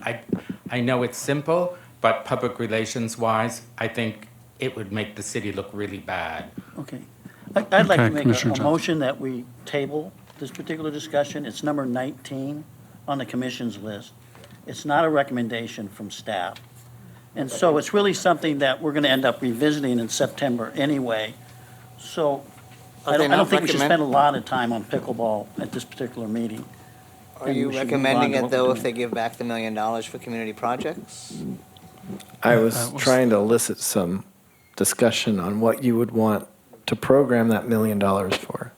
I know it's simple, but public relations wise, I think it would make the city look really bad. Okay. I'd like to Okay, make Commissioner a Johnson. motion that we table this particular discussion. It's number 19 on the commission's list. It's not a recommendation from staff. And so it's really something that we're going to end up revisiting in September anyway. So I don't think we should spend a lot of time on pickleball at this particular meeting. Are And you we should move recommending on to it, what though, we're if doing. they give back the $1 million for community projects? I was trying to elicit some discussion on what you would want to program that $1 million for.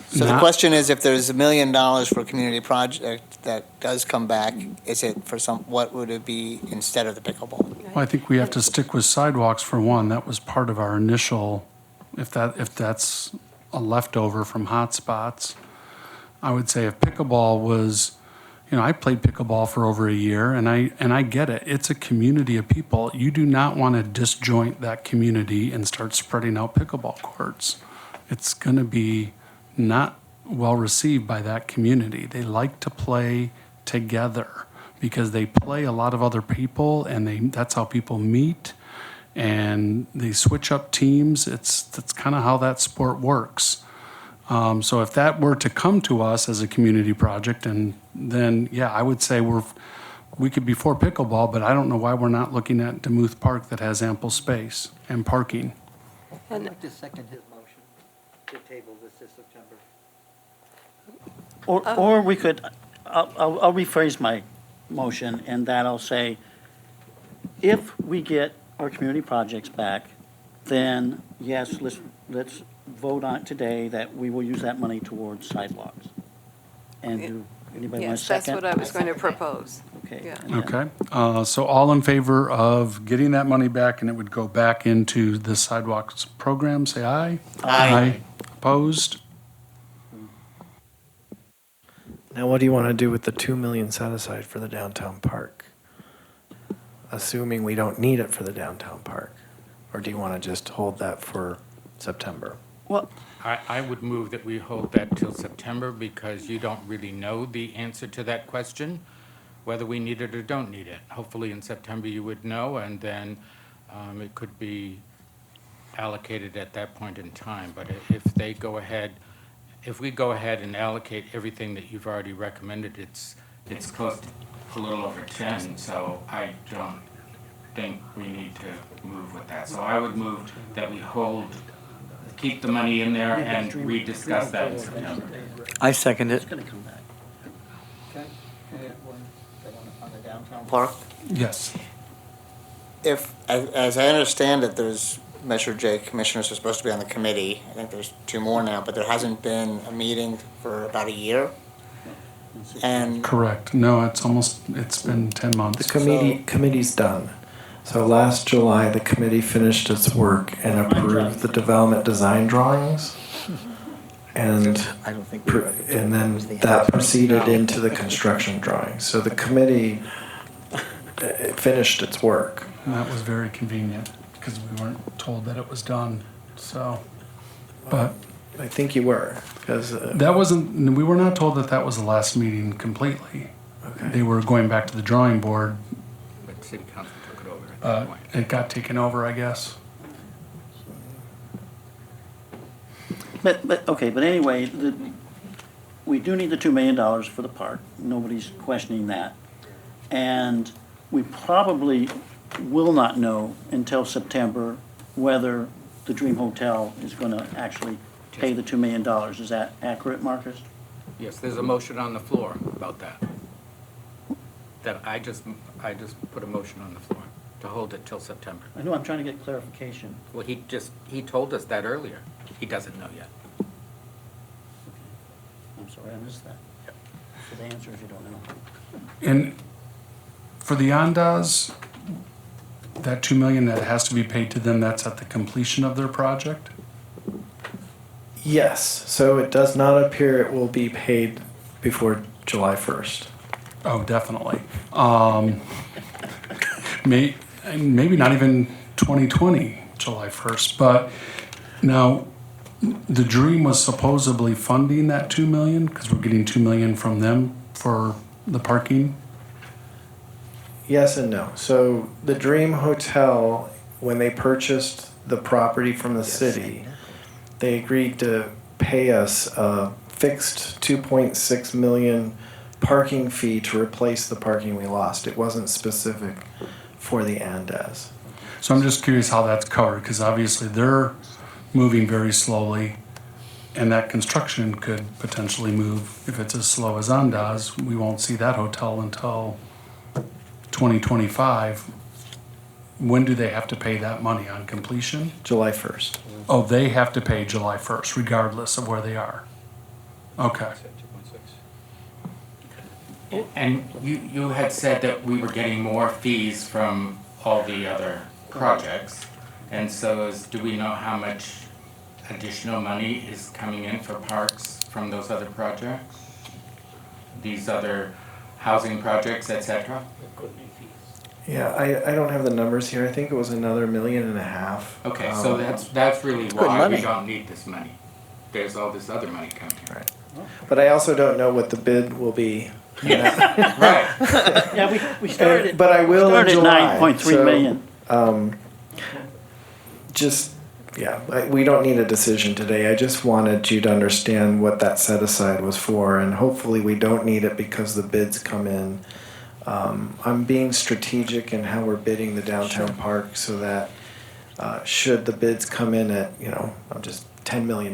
So the question is, if there's $1 million for a community project that does come back, is it for what would it be instead of the pickleball? Well, I think we have to stick with sidewalks for one. That was part of our initial, if that's a leftover from hotspots. I would say if pickleball was, I played pickleball for over a year, and I get it. It's a community of people. You do not want to disjoint that community and start spreading out pickleball courts. It's going to be not well received by that community. They like to play together because they play a lot of other people, and that's how people meet, and they switch up teams. That's kind of how that sport works. So if that were to come to us as a community project, and then, yeah, I would say we could be for pickleball, but I don't know why we're not looking at Demuth Park that has ample space and parking. I'd like to second his motion to table this to September. Or we could, I'll rephrase my motion, and that I'll say, if we get our community projects back, then yes, let's vote on it today that we will use that money towards sidewalks. And do anybody want to Yes, that's second? what I was going to propose. Okay. Yeah. and then- Okay, so all in favor of getting that money back and it would go back into the sidewalks program, say aye. Aye. Opposed? Now, what do you want to do with the 2 million set aside for the downtown park? Assuming we don't need it for the downtown park? Or do you want to just hold that for September? Well, I would move that we hold that till September because you don't really know the answer to that question, whether we need it or don't need it. Hopefully in September you would know, and then it could be allocated at that point in time. But if we go ahead and allocate everything that you've already recommended, it's close to a little over 10, so I don't think we need to move with that. So I would move that we keep the money in there and rediscuss that in September. I second it. it's going to come back. Okay. On the downtown park? Yes. If, as I understand it, there's Measure J commissioners are supposed to be on the committee. I think there's 2 more now, but there hasn't been a meeting for about a year. And Correct. No, it's been 10 months. The committee's done. So last July, the committee finished its work and approved the development design drawings. And, I don't think. and then that proceeded into the construction drawings. So the committee finished its work. And that was very convenient because we weren't told that it was done, so. But I think you were, because that wasn't, we were not told that that was the last meeting completely. Okay. They were going back to the drawing board. But city council took it over at that point. It got taken over, I guess. But, okay, but anyway, we do need the $2 million for the park. Nobody's questioning that. And we probably will not know until September whether the Dream Hotel is gonna actually pay the $2 million. Is that accurate, Marcus? Yes, there's a motion on the floor about that. That I just put a motion on the floor to hold it till September. I know, I'm trying to get clarification. Well, he told us that earlier. He doesn't know yet. I'm sorry, I missed that. So the answer is you don't know. And for the Andaz, that 2 million that has to be paid to them, that's at the completion of their project? yes, so it does not appear it will be paid before July 1st. Oh, definitely. Maybe not even 2020, July 1st, but now, the Dream was supposedly funding that 2 million, because we're getting 2 million from them for the parking. Yes and no. So the Dream Hotel, when they purchased the property from the city, they agreed to pay us a fixed 2.6 million parking fee to replace the parking we lost. It wasn't specific for the Andaz. So I'm just curious how that's covered, because obviously they're moving very slowly, and that construction could potentially move. If it's as slow as Andaz, we won't see that hotel until 2025. When do they have to pay that money on completion? July 1st. Oh, they have to pay July 1st, regardless of where they are. Okay. And you had said that we were getting more fees from all the other projects. And so do we know how much additional money is coming in for parks from those other projects? These other housing projects, et cetera? Yeah, I don't have the numbers here. I think it was another $1.5 million. Okay, so that's really good why money. we don't need this money. There's all this other money coming. Right. But I also don't know what the bid will be. Right. Yeah, we started. But I will in started July. 9.3 million. We don't need a decision today. I just wanted you to understand what that set aside was for, and hopefully we don't need it because the bids come in. I'm being strategic in how we're bidding the downtown park so that should the bids come in at, just $10 million,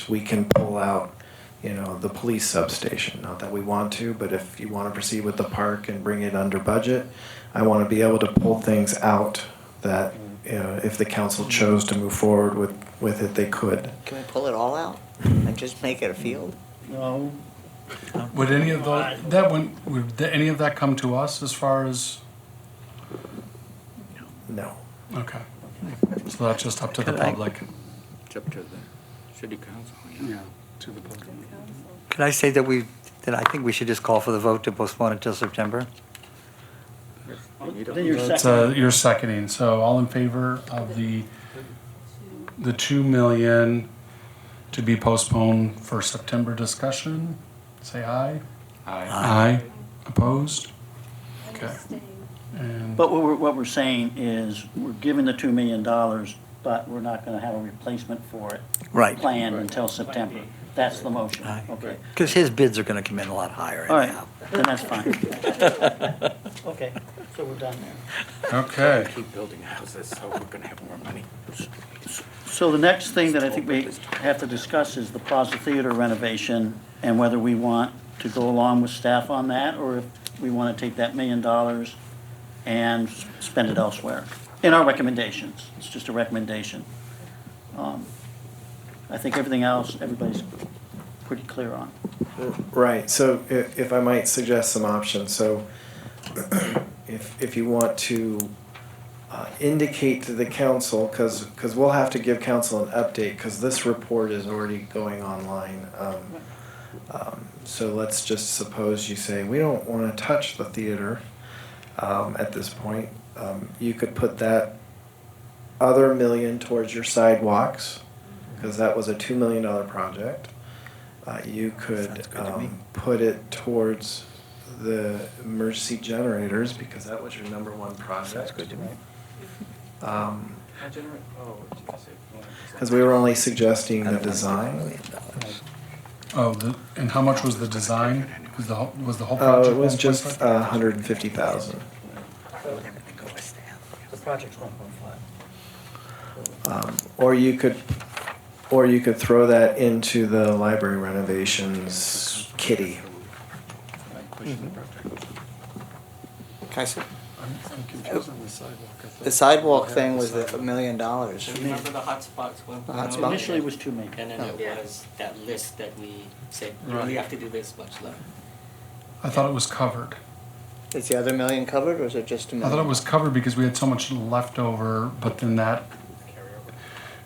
we can pull out, the police substation. Not that we want to, but if you want to proceed with the park and bring it under budget, I want to be able to pull things out that, if the council chose to move forward with it, they could. Can we pull it all out and just make it a field? No, Would any of would any of that come to us as far as? No. Okay. So that's just up to the public. It's up to the city council. Yeah, to the public. Can I say that I think we should just call for the vote to postpone until September? then you're It's, second. you're seconding, so all in favor of the 2 million to be postponed for September discussion, say aye. Aye. Aye. Opposed? Okay. And But what we're saying is, we're giving the $2 million, but we're not gonna have a replacement for it Right. planned until September. That's the motion, Aye. okay. Because his bids are going to come in a lot higher All right, anyhow. then that's fine. Okay, so we're done there. okay. Keep building houses, so we're gonna have more money. So the next thing that I think we have to discuss is the Plaza Theater renovation and whether we want to go along with staff on that, or if we want to take that $1 million and spend it elsewhere. in our recommendations. It's just a recommendation. I think everything else, everybody's pretty clear on. Right, so if I might suggest some options, so if you want to indicate to the council, because we'll have to give council an update, because this report is already going online. So let's just suppose you say, we don't want to touch the theater at this point. You could put that other $1 million towards your sidewalks, because that was a $2 million project. You could put it towards the emergency generators, because that was your number one project. That's good to me. Because we were only suggesting the design. Oh, and how much was the design? Was the whole project? It was just 150,000. The project's 1.5. Or you could throw that into the library renovations kitty. Can I say, I'm confused on the sidewalk. the sidewalk thing was $1 million. Remember the hotspots one? The hotspot? Initially, it was 2 million. And then it was that list that we said, you only have to do this much left. I thought it was covered. Is the other $1 million covered, or is it just $1 I million? thought it was covered because we had so much left over, but then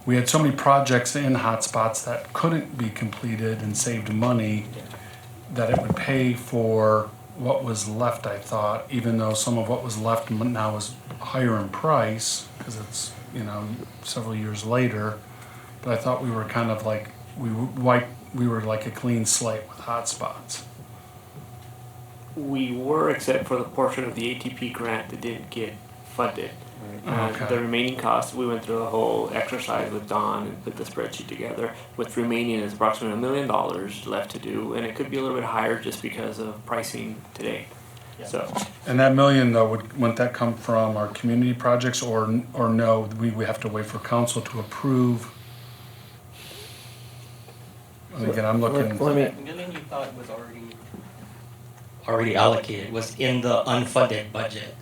we had so many projects in hotspots that couldn't be completed and saved money that it would pay for what was left, I thought, even though some of what was left now is higher in price, because it's, several years later. But I thought we were kind of like, we were like a clean slate with hotspots. We were, except for the portion of the ATP grant that didn't get funded. Okay. The remaining costs, we went through a whole exercise with Don and put the spreadsheet together. With remaining is approximately $1 million left to do, and it could be a little bit higher just because of pricing today. So, And that $1 million though, wouldn't that come from our community projects or no, we have to wait for council to approve? And again, I'm looking, Let me, That million you thought was already allocated, was in the unfunded budget.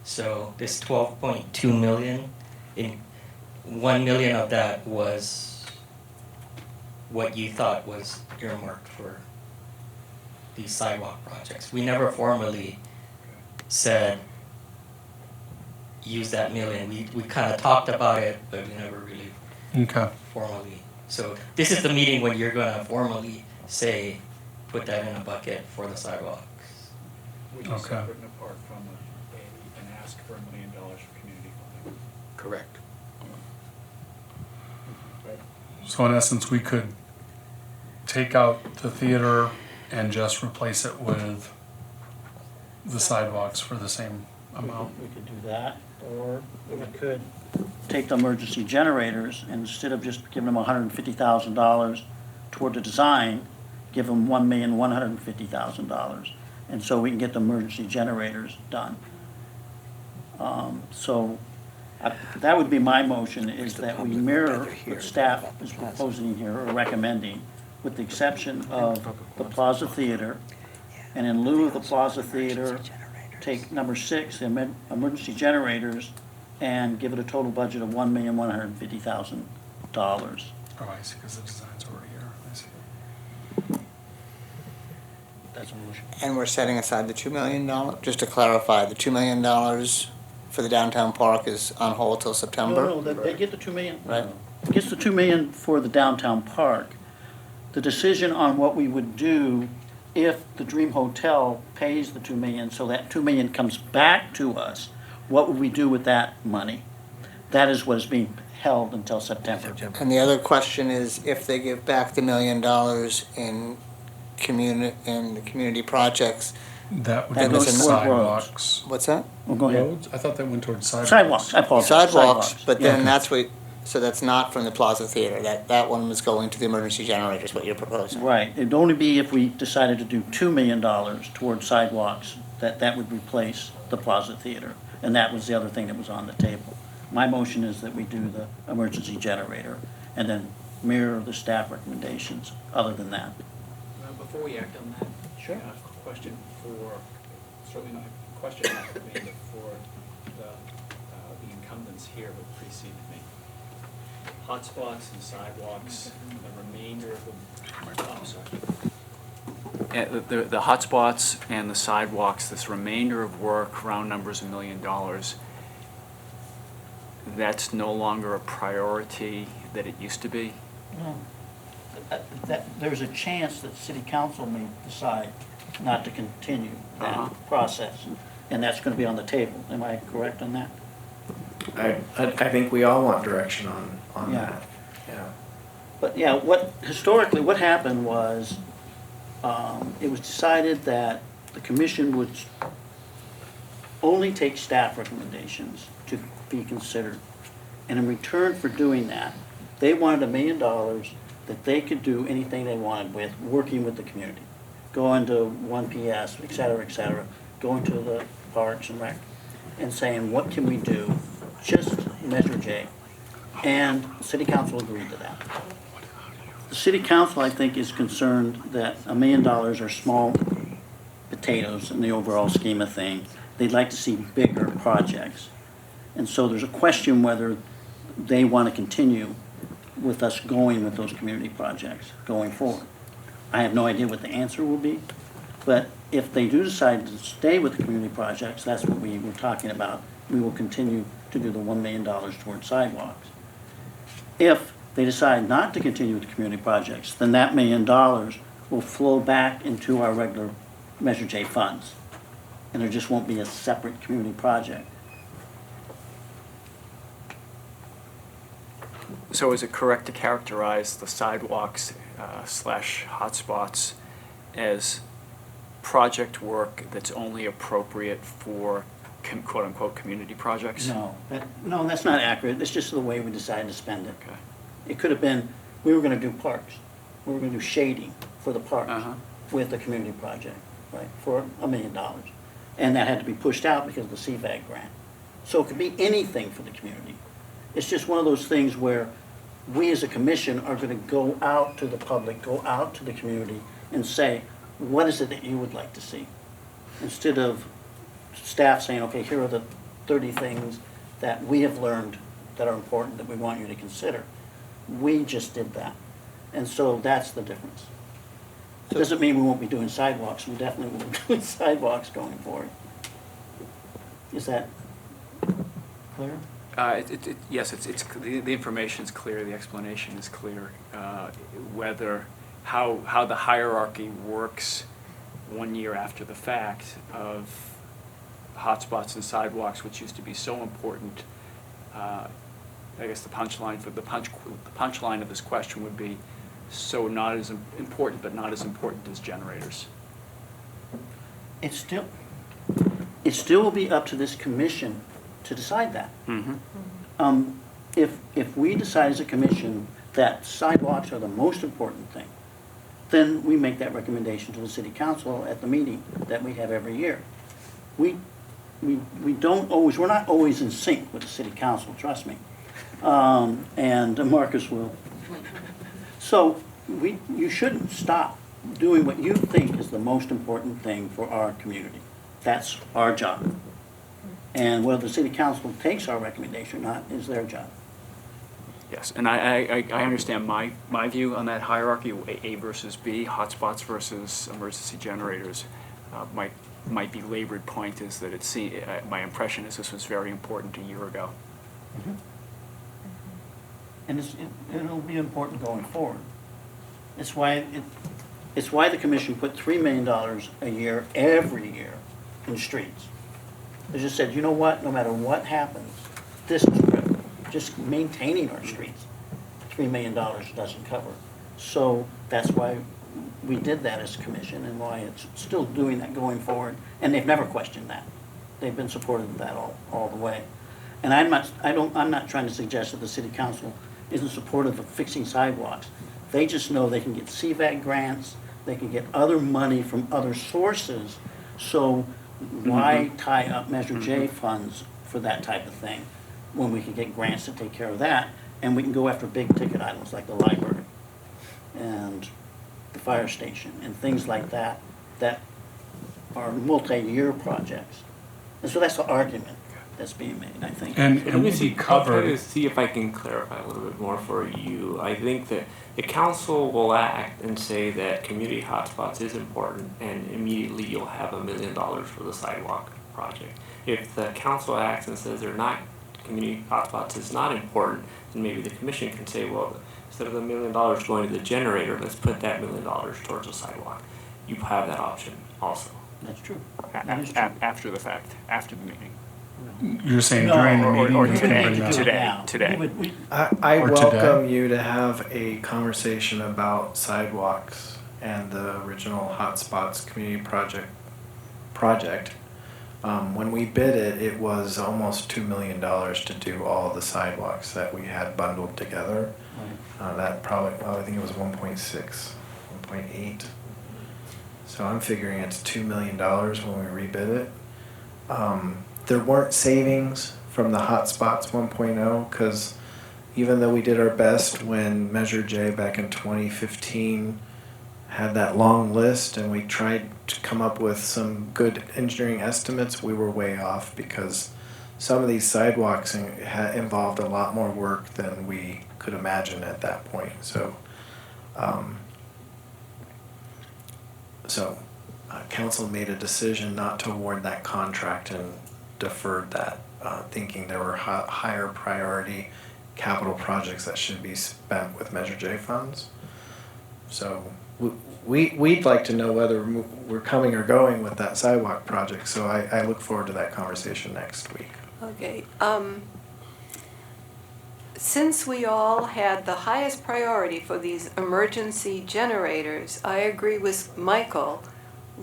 So this 12.2 million, in 1 million of that was what you thought was earmarked for these sidewalk projects. We never formally said use that million. We kind of talked about it, but we never really okay. formally. So this is the meeting when you're gonna formally say, put that in a bucket for the sidewalks. Which Okay. is separate and apart from an ask for $1 million for community funding. Correct. So in essence, we could take out the theater and just replace it with the sidewalks for the same amount. We could do that, or we could take the emergency generators, and instead of just giving them $150,000 toward the design, give them $1,150,000. And so we can get the emergency generators done. That would be my motion, is that we mirror what staff is proposing here, or recommending, with the exception of the Plaza Theater. And in lieu of the Plaza Theater, take number 6, the emergency generators, and give it a total budget of $1,150,000. Oh, I see, because the design's already here. I see. That's a motion. And we're setting aside the $2 million, just to clarify, the $2 million for the downtown park is on hold till September? No, they get the 2 million. Right. Gets the 2 million for the downtown park. The decision on what we would do if the Dream Hotel pays the 2 million, so that 2 million comes back to us, what would we do with that money? That is what is being held until September. And the other question is, if they give back the $1 million in the community projects, That would That go to goes toward sidewalks. what's that? Well, go ahead. Roads? I thought that went towards sidewalks. Sidewalks, I apologize. Sidewalks, but then Yeah. that's what, so that's not from the Plaza Theater, that one was going to the emergency generators, what you're proposing. Right, it'd only be if we decided to do $2 million towards sidewalks, that would replace the Plaza Theater. And that was the other thing that was on the table. My motion is that we do the emergency generator and then mirror the staff recommendations, other than that. Before we act on that, Sure. a question for, certainly not a question not for me, but for the incumbents questions here that preceded me. Hotspots and sidewalks, the remainder of the, oh, sorry. The hotspots and the sidewalks, this remainder of work, round numbers $1 million, that's no longer a priority that it used to be? No. There's a chance that city council may decide not to continue Uh-huh. that process, and that's gonna be on the table. Am I correct on that? I think we all want direction on Yeah. that. Yeah. But yeah, historically, what happened was, it was decided that the commission would only take staff recommendations to be considered. And in return for doing that, they wanted $1 million that they could do anything they wanted with, working with the community. Going to 1PS, et cetera, going to the parks and rec, and saying, what can we do? Just Measure J. And the city council agreed to that. The city council, I think, is concerned that $1 million are small potatoes in the overall scheme of things. They'd like to see bigger projects. And so there's a question whether they want to continue with us going with those community projects going forward. I have no idea what the answer will be, but if they do decide to stay with the community projects, that's what we were talking about. We will continue to do the $1 million towards sidewalks. If they decide not to continue with the community projects, then that $1 million will flow back into our regular Measure J funds. And there just won't be a separate community project. So is it correct to characterize the sidewalks slash hotspots as project work that's only appropriate for quote-unquote community projects? No, that's not accurate. It's just the way we decided to spend it. Okay. It could have been, we were gonna do parks. We were gonna do shading for the parks Uh-huh. with a community project, right, for $1 million. And that had to be pushed out because of the CVAG grant. So it could be anything for the community. It's just one of those things where we as a commission are gonna go out to the public, go out to the community and say, what is it that you would like to see? Instead of staff saying, okay, here are the 30 things that we have learned that are important that we want you to consider. We just did that. And so that's the difference. It doesn't mean we won't be doing sidewalks. We definitely will be doing sidewalks going forward. Is that clear? Yes, the information's clear, the explanation is clear. Whether, how the hierarchy works 1 year after the fact of hotspots and sidewalks, which used to be so important. I guess the punchline of this question would be, so not as important, but not as important as generators. It still will be up to this commission to decide that. Mm-hmm. If we decide as a commission that sidewalks are the most important thing, then we make that recommendation to the city council at the meeting that we have every year. We don't always, we're not always in sync with the city council, trust me. And Marcus will. So you shouldn't stop doing what you think is the most important thing for our community. That's our job. And whether the city council takes our recommendation or not is their job. Yes, and I understand my view on that hierarchy, A versus B, hotspots versus emergency generators. Might be labored point is that my impression is this was very important a year ago. Mm-hmm. And it'll be important going forward. It's why the commission put $3 million a year, every year, in streets. They just said, you know what, no matter what happens, this is critical. Just maintaining our streets, $3 million doesn't cover. So that's why we did that as a commission and why it's still doing that going forward. And they've never questioned that. They've been supportive of that all the way. And I'm not trying to suggest that the city council isn't supportive of fixing sidewalks. They just know they can get CVAG grants, they can get other money from other sources. So why tie up Measure J funds for that type of thing when we can get grants to take care of that, and we can go after big ticket items like the library and the fire station and things like that that are multi-year projects. And so that's the argument. that's being made, I think. And Let me we see, I'll try to covered, see if I can clarify a little bit more for you. I think that the council will act and say that community hotspots is important, and immediately you'll have $1 million for the sidewalk project. If the council acts and says they're not, community hotspots is not important, then maybe the commission can say, well, instead of the $1 million going to the generator, let's put that $1 million towards the sidewalk. You have that option also. That's true. That is true. After the fact, after the meeting. you're saying during the or- meeting? or we can today, bring that up? today. Now, today. I Or today. welcome you to have a conversation about sidewalks and the original Hotspots Community project. When we bid it, it was almost $2 million to do all the sidewalks that we had bundled together. That probably, I think it was 1.6, 1.8. So I'm figuring it's $2 million when we rebid it. There weren't savings from the Hotspots 1.0 because even though we did our best when Measure J back in 2015 had that long list and we tried to come up with some good engineering estimates, we were way off because some of these sidewalks involved a lot more work than we could imagine at that point. So, council made a decision not to award that contract and deferred that, thinking there were higher priority capital projects that should be spent with Measure J funds. So we'd like to know whether we're coming or going with that sidewalk project. So I look forward to that conversation next week. Okay, since we all had the highest priority for these emergency generators, I agree with Michael.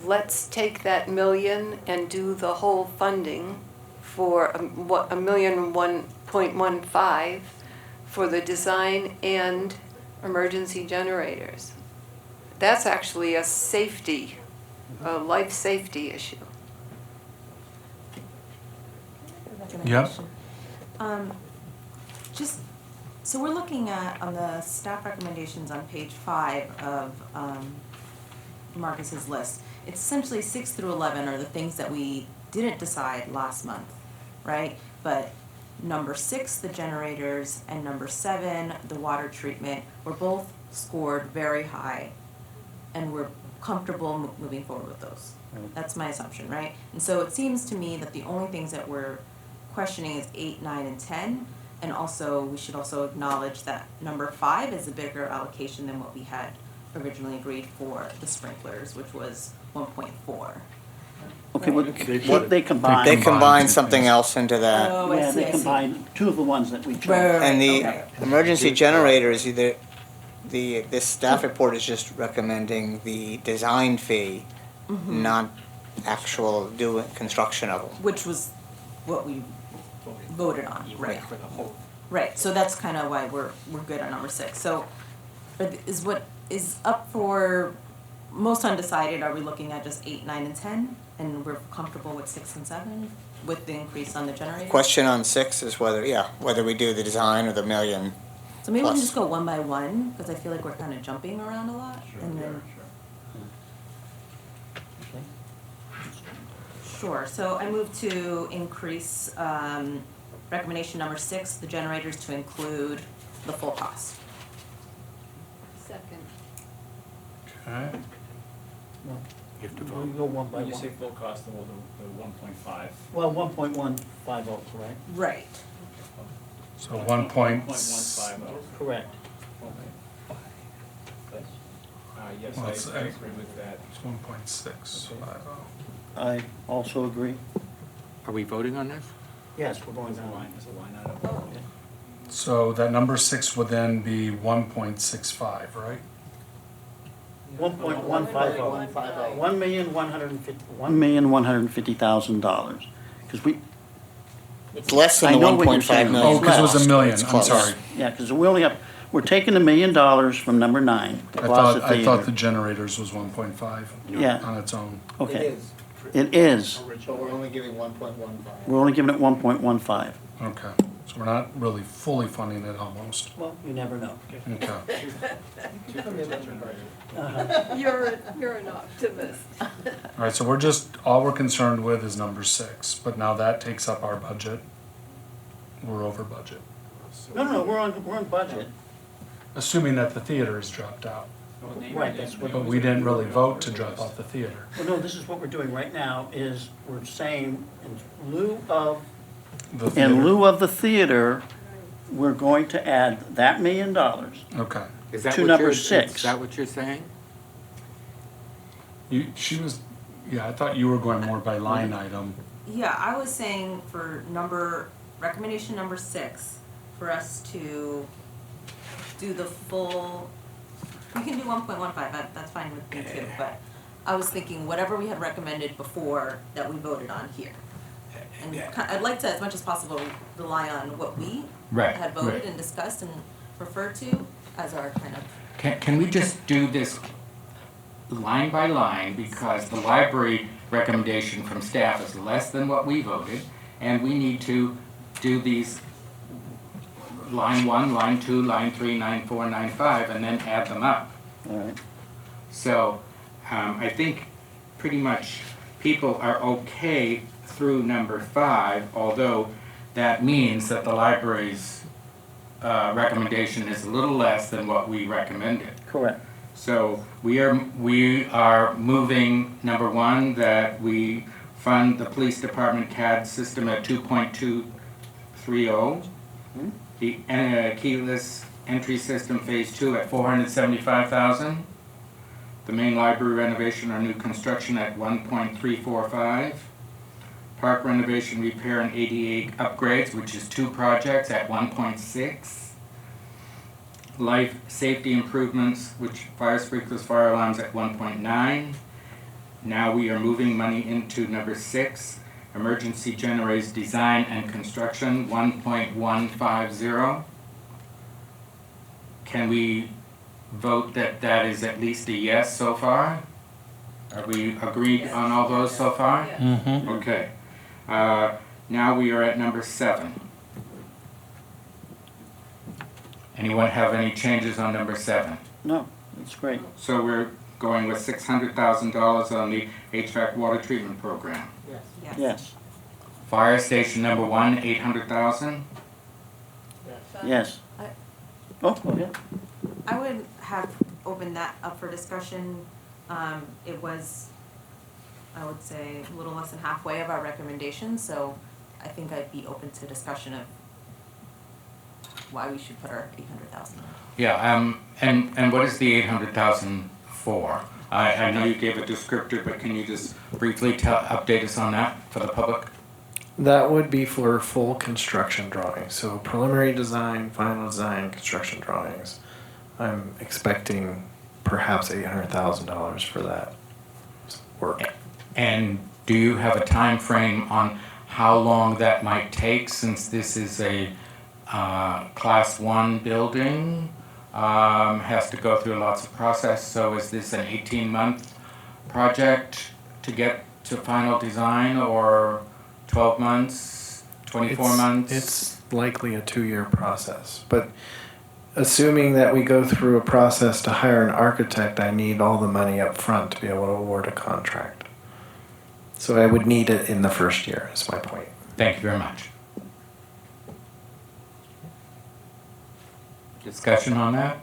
Let's take that million and do the whole funding for $1.15 for the design and emergency generators. That's actually a safety, a life safety issue. Yep. Just, so we're looking at, on the staff recommendations on page 5 of Marcus's list, it's essentially 6 through 11 are the things that we didn't decide last month, right? But number 6, the generators, and number 7, the water treatment, were both scored very high, and we're comfortable moving forward with those. That's my assumption, right? And so it seems to me that the only things that we're questioning is 8, 9, and 10, and also, we should also acknowledge that number 5 is a bigger allocation than what we had originally agreed for the sprinklers, which was 1.4. Okay, Right. what they combined. They combined something else into that. Oh, I Yeah, see, they I see. combined two of the ones that we chose. Right. And the Okay. emergency generators, either, this staff report is just recommending the design fee, not actual construction of them. Which was what we voted on, right? Right, so that's kind of why we're good on number 6. So is what is up for most undecided, are we looking at just 8, 9, and 10? And we're comfortable with 6 and 7 with the increase on the generator? Question on 6 is whether we do the design or the million. So maybe we can plus. just go one by one, because I feel like we're kind of jumping around a lot. And then, sure, so I move to increase recommendation number 6, the generators to include the full cost. Second. Okay. You have to vote. We go one by When you one. say full cost, the 1.5. Well, 1.150, correct? Right. So 1 Correct. Yes, Well, I it's- agree with that. It's 1.650. I also agree. Are we voting on this? Yes, we're going As a down. line, as a line item. So that number 6 would then be 1.65, right? 1.150. $1,150,000. Because we, It's less than I the know what you're 1.5 saying. million. Oh, because it was cost. a million, It's I'm close. sorry. yeah, because we only have, we're taking $1 million from number 9, the Plaza I thought the Theater. generators was 1.5 Yeah. on its own. Okay. It is. But we're only giving 1.15. We're only giving it 1.15. Okay. So we're not really fully funding it almost. Well, you never know. Okay. You're an optimist. All right, so all we're concerned with is number 6, but now that takes up our budget. We're over budget. No, we're on budget. Assuming that the theater is dropped out. Right, that's what. But we didn't really vote to drop out the theater. Well, no, this is what we're doing right now, is we're saying in lieu of, The theater. the theater, we're going to add that $1 million. Okay. Is that To what number you're- 6. Is that what you're saying? I thought you were going more by line item. Yeah, I was saying for recommendation number 6, for us to do the full, we can do 1.15, that's fine with me too, but I was thinking whatever we had recommended before that we voted on here. And I'd like to, as much as possible, rely on what we Right, had voted right. and discussed and referred to as our kind of, Can we just do this line by line, because the library recommendation from staff is less than what we voted, and we need to do these line 1, line 2, line 3, line 4, line 5, and then add them up. All right. So, I think pretty much people are okay through number 5, although that means that the library's recommendation is a little less than what we recommended. Correct. So we are moving, number 1, that we fund the police department CAD system at 2.230. The keyless entry system phase 2 at $475,000. The main library renovation or new construction at $1.345. Park renovation, repair, and ADA upgrades, which is 2 projects, at $1.6. Life safety improvements, which fire sprinklers, fire alarms, at 1.9. Now we are moving money into number 6, emergency generators design and construction, 1.150. Can we vote that that is at least a yes so far? Are we agreed on all those so far? Mm-hmm. Okay. Now we are at number 7. Anyone have any changes on number 7? No, that's great. So we're going with $600,000 on the HVAC water treatment program. Yes, Fire station number 1, $800,000. yes. Oh, go ahead. I would have opened that up for discussion. It was, I would say, a little less than halfway of our recommendation, so I think I'd be open to discussion of why we should put our 800,000 in. Yeah, and what is the 800,000 for? I know you gave a descriptor, but can you just briefly update us on that for the public? That would be for full construction drawings. So preliminary design, final design, construction drawings. I'm expecting perhaps $800,000 for that work. And do you have a time frame on how long that might take, since this is a Class 1 building? Has to go through lots of process, so is this an 18-month project to get to final design, or 12 months, 24 months? It's likely a 2-year process, but assuming that we go through a process to hire an architect, I need all the money up front to be able to award a contract. So I would need it in the first year, is my point. Thank you very much. Discussion on that?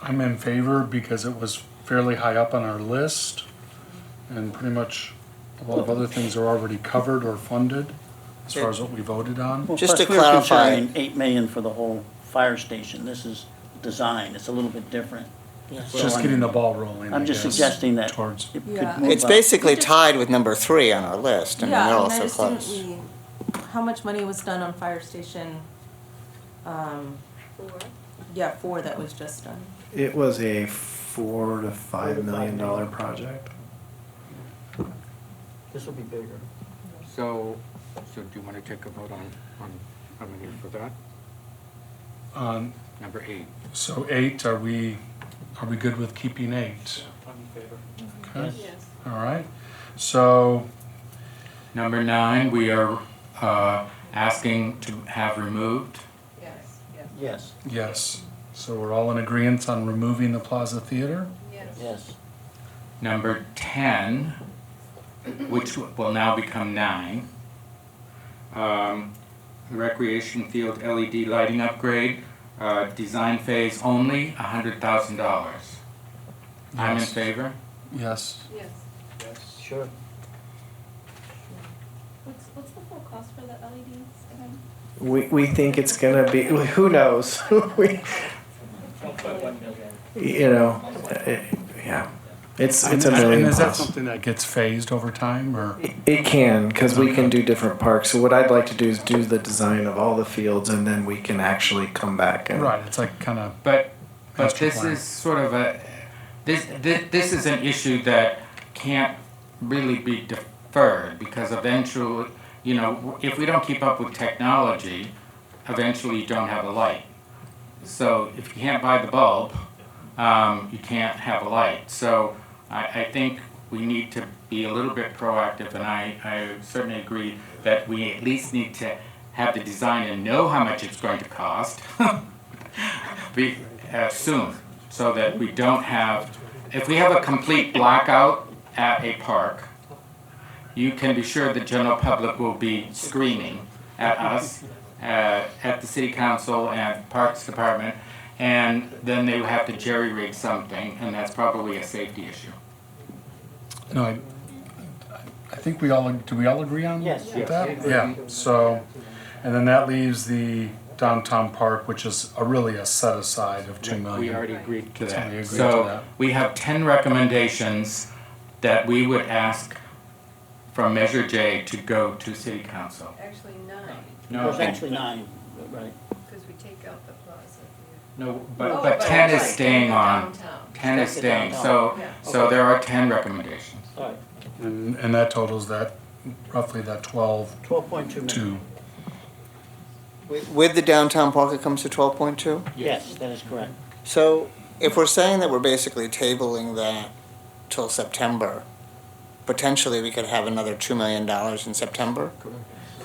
I'm in favor because it was fairly high up on our list, and pretty much a lot of other things are already covered or funded as far as what we voted on. Well, Just plus to we're clarify- considering $8 million for the whole fire station. This is design. It's a little bit different. It's just getting the ball rolling, I I'm just guess, suggesting that towards. it could Yeah. move It's up. basically tied with number 3 on our list. I mean, Yeah, they're I all mean, I so just didn't close. how much money was done on fire station? 4 that was just done. It was a $4 to $5 million project. This will be bigger. So do you want to take a vote on here for that? Number 8. So 8, are we good with keeping 8? Okay, all right. So Number 9, we are asking to have removed. Yes, Yes. So we're all in agreement on removing the Plaza Theater? yes. Number 10, which will now become 9, recreation field LED lighting upgrade, design phase only, $100,000. I'm in Yes. favor. Yes. Sure. What's the full cost for the LEDs again? We think it's gonna be, who knows? We, you know, yeah, it's a And million is that plus. something that gets phased over time, or? It can, because we can do different parks. So what I'd like to do is do the design of all the fields, and then we can actually come back and. Right, it's like kind of, But Master this plan. is sort of this is an issue that can't really be deferred, because eventually, you know, if we don't keep up with technology, eventually you don't have a light. So if you can't buy the bulb, you can't have a light. So I think we need to be a little bit proactive, and I certainly agree that we at least need to have the design and know how much it's going to cost soon, so that we don't have, if we have a complete blackout at a park, you can be sure the general public will be screaming at us, at the city council and parks department, and then they will have to jerry-rig something, and that's probably a safety issue. no, I think we all, do we all agree on Yes. that? Yeah, so, and then that leaves the downtown park, which is really a set aside of $2 million. We already agreed to We that. agreed to So that. we have 10 recommendations that we would ask from Measure J to go to city council. Actually, 9, No, There's actually 9, right? because we take out the plaza. no, Oh, but but 10 is right, staying on. downtown. 10 is Strike it staying, downtown. so there are 10 recommendations. All right, And that totals that, roughly that 12.2 million. 12.2. With the downtown park, it comes to 12.2? Yes, that is correct. So if we're saying that we're basically tabling that till September, potentially we could have another $2 million in September?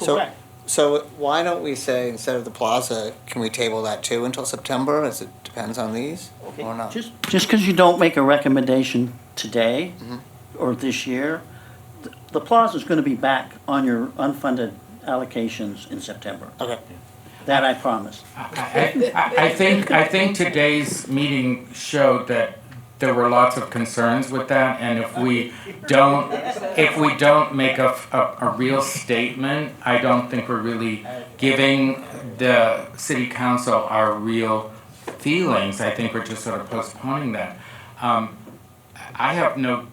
So- Correct. So why don't we say, instead of the plaza, can we table that too until September, as it depends on these, Okay, or not? just because you don't make a recommendation today or this year, the plaza's gonna be back on your unfunded allocations in September. Okay. That I promise. I think today's meeting showed that there were lots of concerns with that, and if we don't make a real statement, I don't think we're really giving the city council our real feelings. I think we're just sort of postponing that. I have no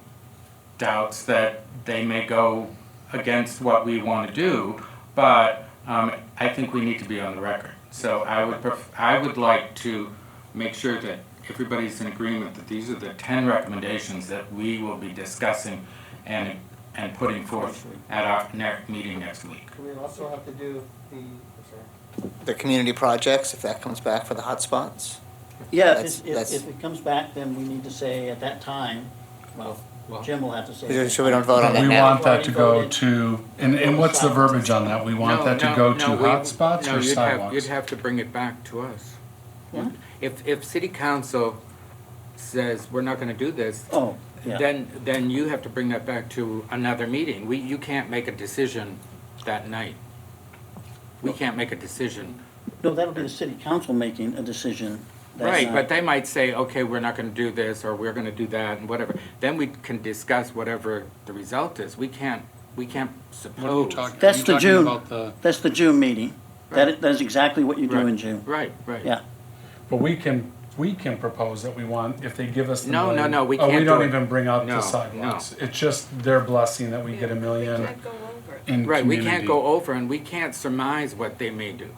doubts that they may go against what we want to do, but I think we need to be on the record. So I would like to make sure that everybody's in agreement that these are the 10 recommendations that we will be discussing and putting forth at our next meeting next week. We also have to do the community projects, if that comes back for the hotspots? Yeah, That's- that's- if it comes back, then we need to say at that time, well, Jim will have to say. So we don't vote on But that we now? want that to go to, and what's the verbiage on that? We want that to go to hotspots or sidewalks? You'd have to bring it back to us. What? If city council says, we're not gonna do this, Oh, yeah. then you have to bring that back to another meeting. You can't make a decision that night. We can't make a decision. No, that'll be the city council making a decision that Right, night. but they might say, okay, we're not gonna do this, or we're gonna do that, and whatever. Then we can discuss whatever the result is. We can't What are you suppose. talking, are That's you the talking June. about the, That's the June meeting. That is exactly what you do Right. in June. Right. Yeah. but we can propose that we want, if they give us the No, million. no, we Oh, we can't don't do it. even bring up No, the sidewalks. It's just their blessing that we get $1 million Can't go over it. in Right, we community. can't go over, and we can't surmise what they may do.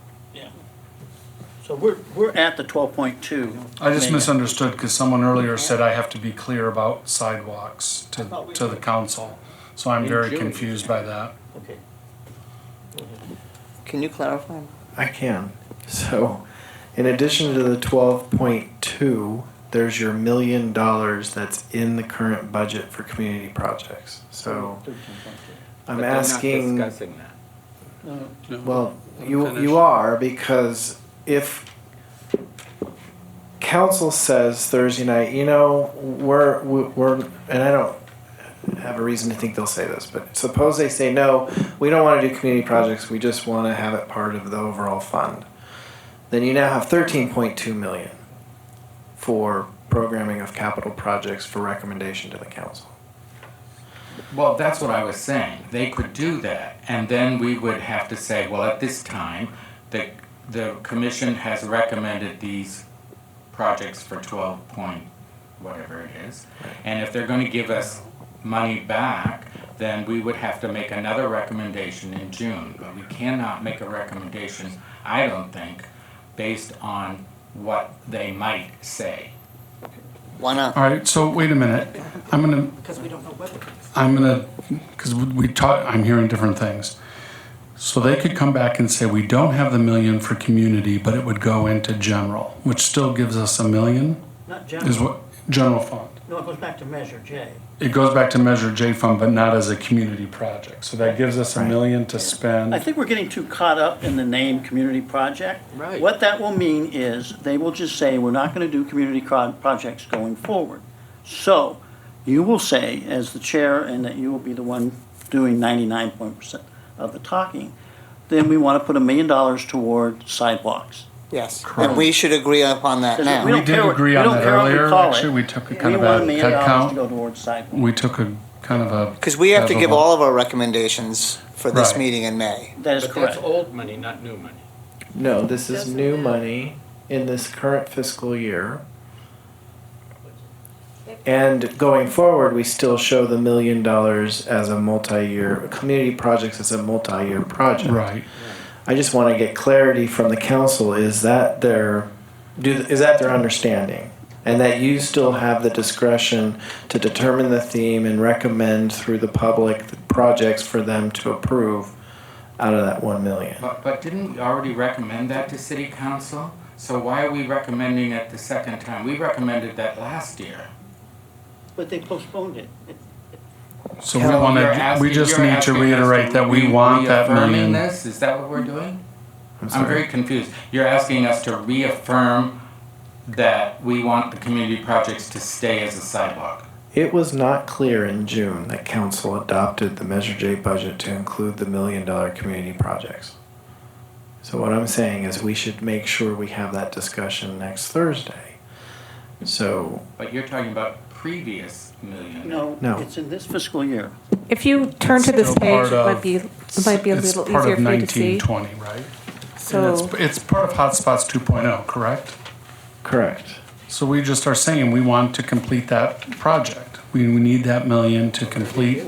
So we're at the 12.2. I just million. misunderstood because someone earlier said I have to be clear about sidewalks to the council. So I'm In very June. confused by that. Okay. Can you clarify? I can. So, in addition to the 12.2, there's your $1 million that's in the current budget for community projects. So, I'm But they're not asking, discussing that. No, well, You are, because if council says Thursday night, you know, we're, and I don't have a reason to think they'll say this, but suppose they say, no, we don't want to do community projects, we just want to have it part of the overall fund. Then you now have 13.2 million for programming of capital projects for recommendation to the council. Well, that's what I was saying. They could do that, and then we would have to say, well, at this time, the commission has recommended these projects for 12 point whatever it is. And if they're going to give us money back, then we would have to make another recommendation in June. But we cannot make a recommendation, I don't think, based on what they might say. Why not? All right, so wait a minute. Because we don't know whether. Because I'm hearing different things. So they could come back and say, we don't have the million for community, but it would go into general, which still gives us $1 million, Not is general. what, general fund. No, it goes back to Measure J. It goes back to Measure J fund, but not as a community project. So that gives us $1 million to spend. I think we're getting too caught up in the name community project. Right. What that will mean is they will just say, we're not gonna do community projects going forward. So you will say, as the chair, and that you will be the one doing 99% of the talking, then we wanna put $1 million toward sidewalks. Yes, Correct. and we should agree upon that now. We We don't did care what- agree we on don't that care what we earlier. call it. Actually, we took a kind of We want a $1 million head to count. go towards sidewalks. We took a kind of a. Because we have to as a give whole. all of our recommendations for this Right. meeting in May. That is But correct. that's old money, not new money. No, this is new money in this current fiscal year. And going forward, we still show the $1 million as a multi-year, community projects as a multi-year project. Right. I just want to get clarity from the council, is that their understanding? And that you still have the discretion to determine the theme and recommend through the public the projects for them to approve out of that 1 million? But didn't we already recommend that to city council? So why are we recommending it the second time? We recommended that last year. But they postponed it. So we You're want to, asking- we just you're need to asking us reiterate that we want that reaffirming million. this? Is that what we're doing? I'm sorry. very confused. You're asking us to reaffirm that we want the community projects to stay as a sidewalk. It was not clear in June that council adopted the Measure J budget to include the $1 million community projects. So what I'm saying is we should make sure we have that discussion next Thursday. So, But you're talking about previous million. No, No. it's in this fiscal year. If you turn to this Still page, part it might of- be a It's little part easier of for you to see. 1920, right? So, And it's part of Hotspots 2.0, correct? correct. So we just are saying we want to complete that project. We need that $1 million to complete.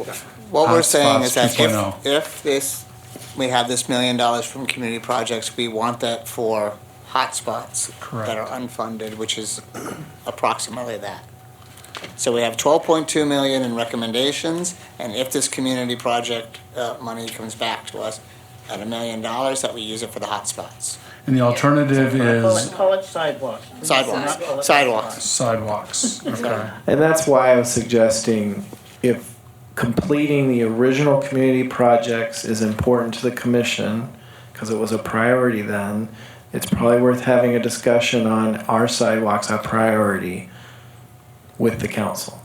What we're saying is that Hotspots 2.0. if we have this $1 million from community projects, we want that for hotspots that are unfunded, which is approximately that. So we have 12.2 million in recommendations, and if this community project money comes back to us at $1 million, that we use it for the hotspots. And the alternative is Call it sidewalks. Sidewalks. Not call it Sidewalks. sidewalks. Okay. And that's why I was suggesting if completing the original community projects is important to the commission, because it was a priority then, it's probably worth having a discussion on our sidewalks, our priority, with the council.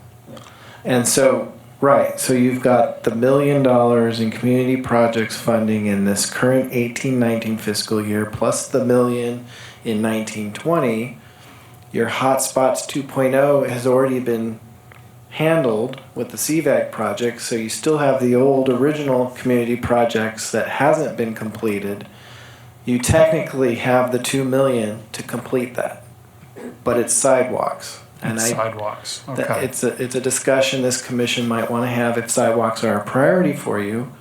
And so, right, so you've got the $1 million in community projects funding in this current 18-19 fiscal year, plus the $1 million in 19-20. Your Hotspots 2.0 has already been handled with the CVAC project, so you still have the old original community projects that hasn't been completed. You technically have the 2 million to complete that, but it's sidewalks. And It's sidewalks, that- okay. it's a discussion this commission might want to have if sidewalks are a priority for you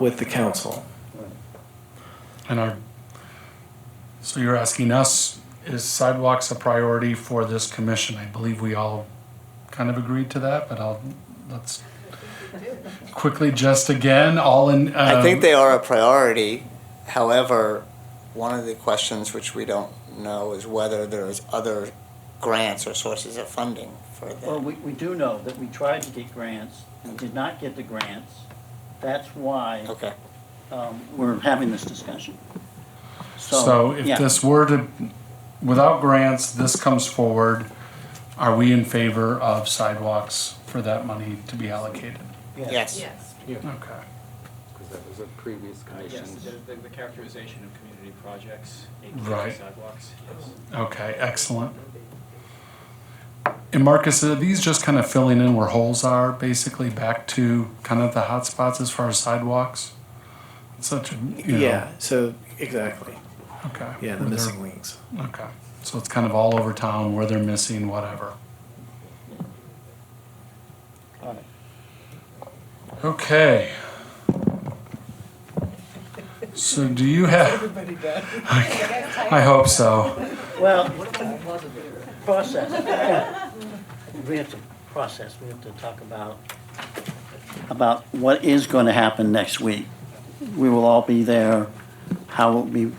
with the council. And so you're asking us, is sidewalks a priority for this commission? I believe we all kind of agreed to that, but let's quickly just again, all in. I think they are a priority. However, one of the questions which we don't know is whether there's other grants or sources of funding for Well, the, we do know that we tried to get grants and did not get the grants. That's why okay. we're having this discussion. So if yeah. this were to, without grants, this comes forward, are we in favor of sidewalks for that money to be allocated? Yes. Okay. Because that was a previous Yes, commission's. the characterization of community projects, Right. sidewalks, yes. Okay, excellent. And Marcus, are these just kind of filling in where holes are, basically back to kind of the hot spots as far as sidewalks? Such a, you know, Yeah, so, exactly. okay. Yeah, the Where they're- missing links. Okay, so it's kind of all over town where they're missing, whatever. All right. Okay. So do you have? I hope so. Well, process. We have to process, we have to talk about what is going to happen next week. We will all be there, how will be,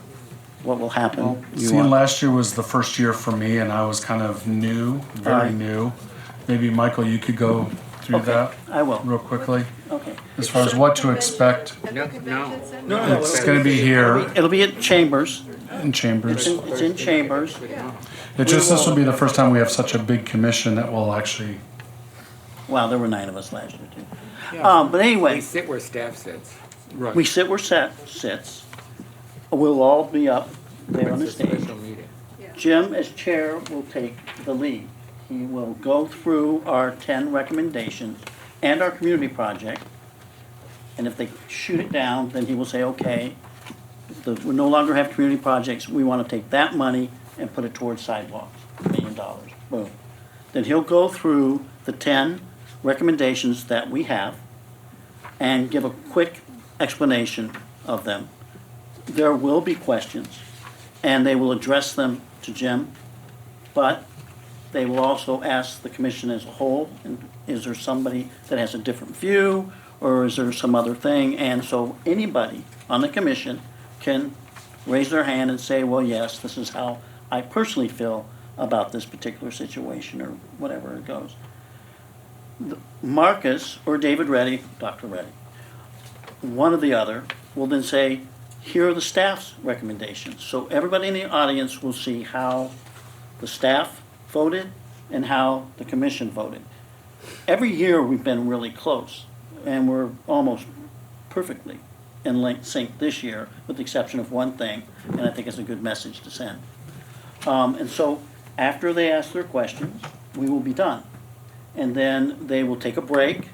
what will happen. You Seeing want- last year was the first year for me, and I was kind of new, very Alright. new. Maybe, Michael, you could go through Okay, that I will, real quickly, okay. as far as what to expect. No. It's gonna be here It'll be at Chambers, in Chambers. it's in Chambers. It just, this will be the first time we have such a big commission that will actually, Wow, there were 9 of us last year too. But anyway, We sit where staff sits. we sit where sits. We'll all be up there on the It's a stage. special meeting. Jim, as chair, will take the lead. He will go through our 10 recommendations and our community project. And if they shoot it down, then he will say, okay, we no longer have community projects, we want to take that money and put it towards sidewalks, $1 million, boom. Then he'll go through the 10 recommendations that we have and give a quick explanation of them. There will be questions, and they will address them to Jim, but they will also ask the commission as a whole, and is there somebody that has a different view, or is there some other thing? And so anybody on the commission can raise their hand and say, well, yes, this is how I personally feel about this particular situation, or whatever it goes. Marcus or David Reddy, Dr. Reddy, one or the other, will then say, here are the staff's recommendations. So everybody in the audience will see how the staff voted and how the commission voted. Every year, we've been really close, and we're almost perfectly in sync this year, with the exception of one thing, and I think it's a good message to send. And so, after they ask their questions, we will be done. And then they will take a break,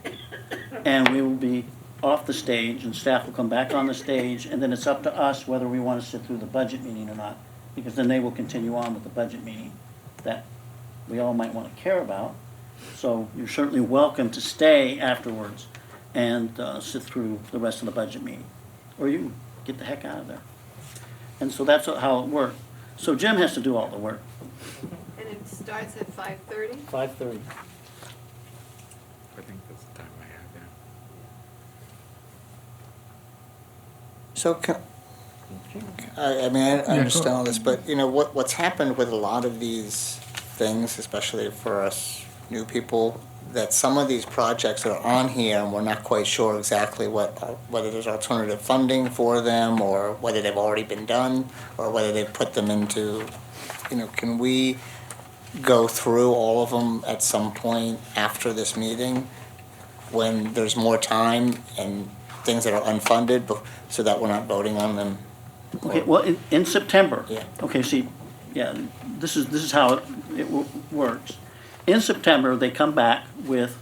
and we will be off the stage, and staff will come back on the stage, and then it's up to us whether we want to sit through the budget meeting or not, because then they will continue on with the budget meeting that we all might want to care about. So you're certainly welcome to stay afterwards and sit through the rest of the budget meeting, or you can get the heck out of there. And so that's how it worked. So Jim has to do all the work. And it starts at 5:30? 5:30. I think that's the time I have, yeah. So, I mean, I go understand all this, but, you know, what's happened with a lot of these things, especially for us new people, that some of these projects are on here and we're not quite sure exactly whether there's alternative funding for them, or whether they've already been done, or whether they've put them into, you know, can we go through all of them at some point after this meeting when there's more time and things that are unfunded, so that we're not voting on them? Okay, well, in September. Yeah. Okay, see, yeah, this is how it works. In September, they come back with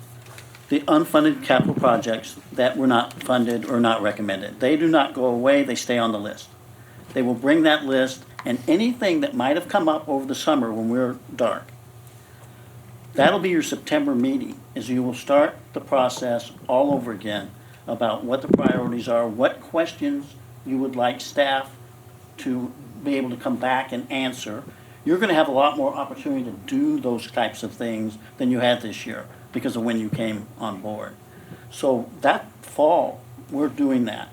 the unfunded capital projects that were not funded or not recommended. They do not go away, they stay on the list. They will bring that list, and anything that might have come up over the summer when we're dark, that'll be your September meeting, is you will start the process all over again about what the priorities are, what questions you would like staff to be able to come back and answer. You're gonna have a lot more opportunity to do those types of things than you had this year because of when you came on board. So that fall, we're doing that.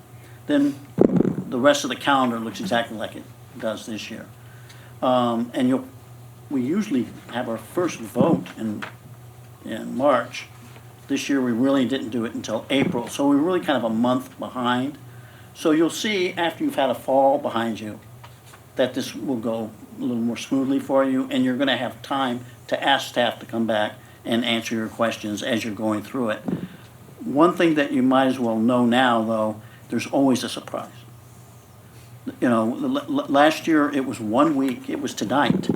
Then the rest of the calendar looks exactly like it does this year. And we usually have our first vote in March. This year, we really didn't do it until April, so we're really kind of a month behind. So you'll see after you've had a fall behind you, that this will go a little more smoothly for you, and you're gonna have time to ask staff to come back and answer your questions as you're going through it. One thing that you might as well know now, though, there's always a surprise. You know, last year, it was 1 week, it was tonight,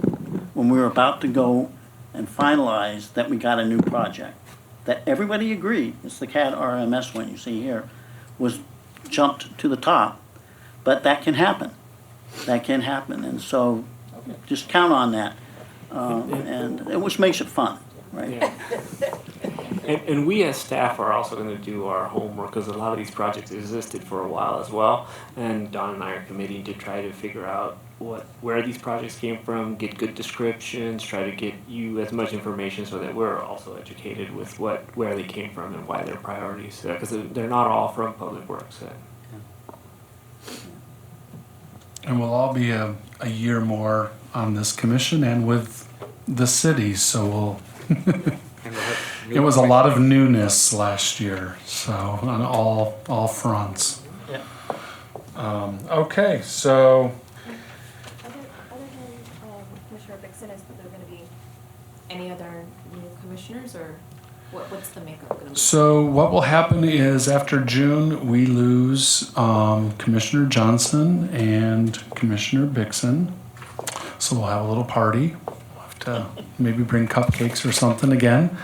when we were about to go and finalize that we got a new project. That everybody agreed, it's the CAD RMS one you see here, was jumped to the top, but that can happen. That can happen, and so just count on that, which makes it fun, right? Yeah. And we as staff are also going to do our homework because a lot of these projects existed for a while as well. And Don and I are committing to try to figure out where these projects came from, get good descriptions, try to get you as much information so that we're also educated with where they came from and why they're priorities. Because they're not all from Public Works. And we'll all be a year more on this commission and with the city, so we'll, it was a lot of newness last year, so on all fronts. Yeah. Okay, so Other than Commissioner Bixson, is there going to be any other new commissioners, or what's the makeup going to be? So what will happen is after June, we lose Commissioner Johnson and Commissioner Bixson. So we'll have a little party. We'll have to maybe bring cupcakes or something again.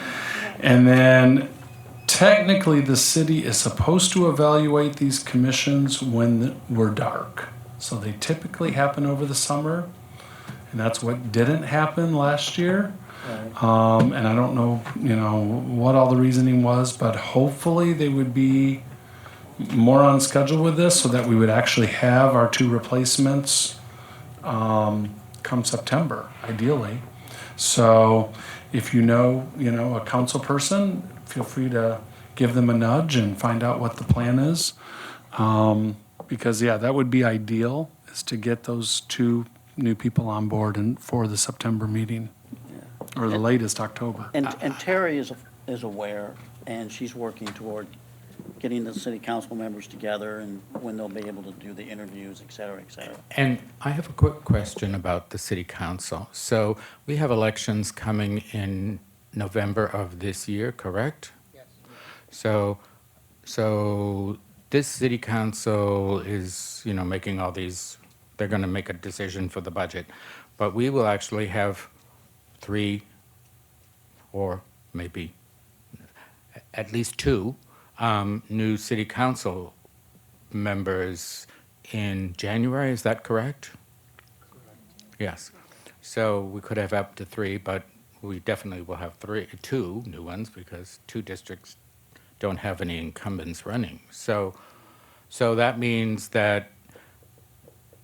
And then technically the city is supposed to evaluate these commissions when we're dark. So they typically happen over the summer. And that's what didn't happen last year. And I don't know, what all the reasoning was, but hopefully they would be more on schedule with this so that we would actually have our two replacements come September, ideally. So if you know a council person, feel free to give them a nudge and find out what the plan is. Because that would be ideal, is to get those two new people on board and for the September meeting. Or the latest October. And Terry is aware, and she's working toward getting the city council members together and when they'll be able to do the interviews, et cetera, et cetera. And I have a quick question about the city council. So we have elections coming in November of this year, correct? Yes. So this city council is, making all these, they're going to make a decision for the budget. But we will actually have 3 or maybe at least 2 new city council members in January. Is that correct? Yes. So we could have up to 3, but we definitely will have 2 new ones because 2 districts don't have any incumbents running. So that means that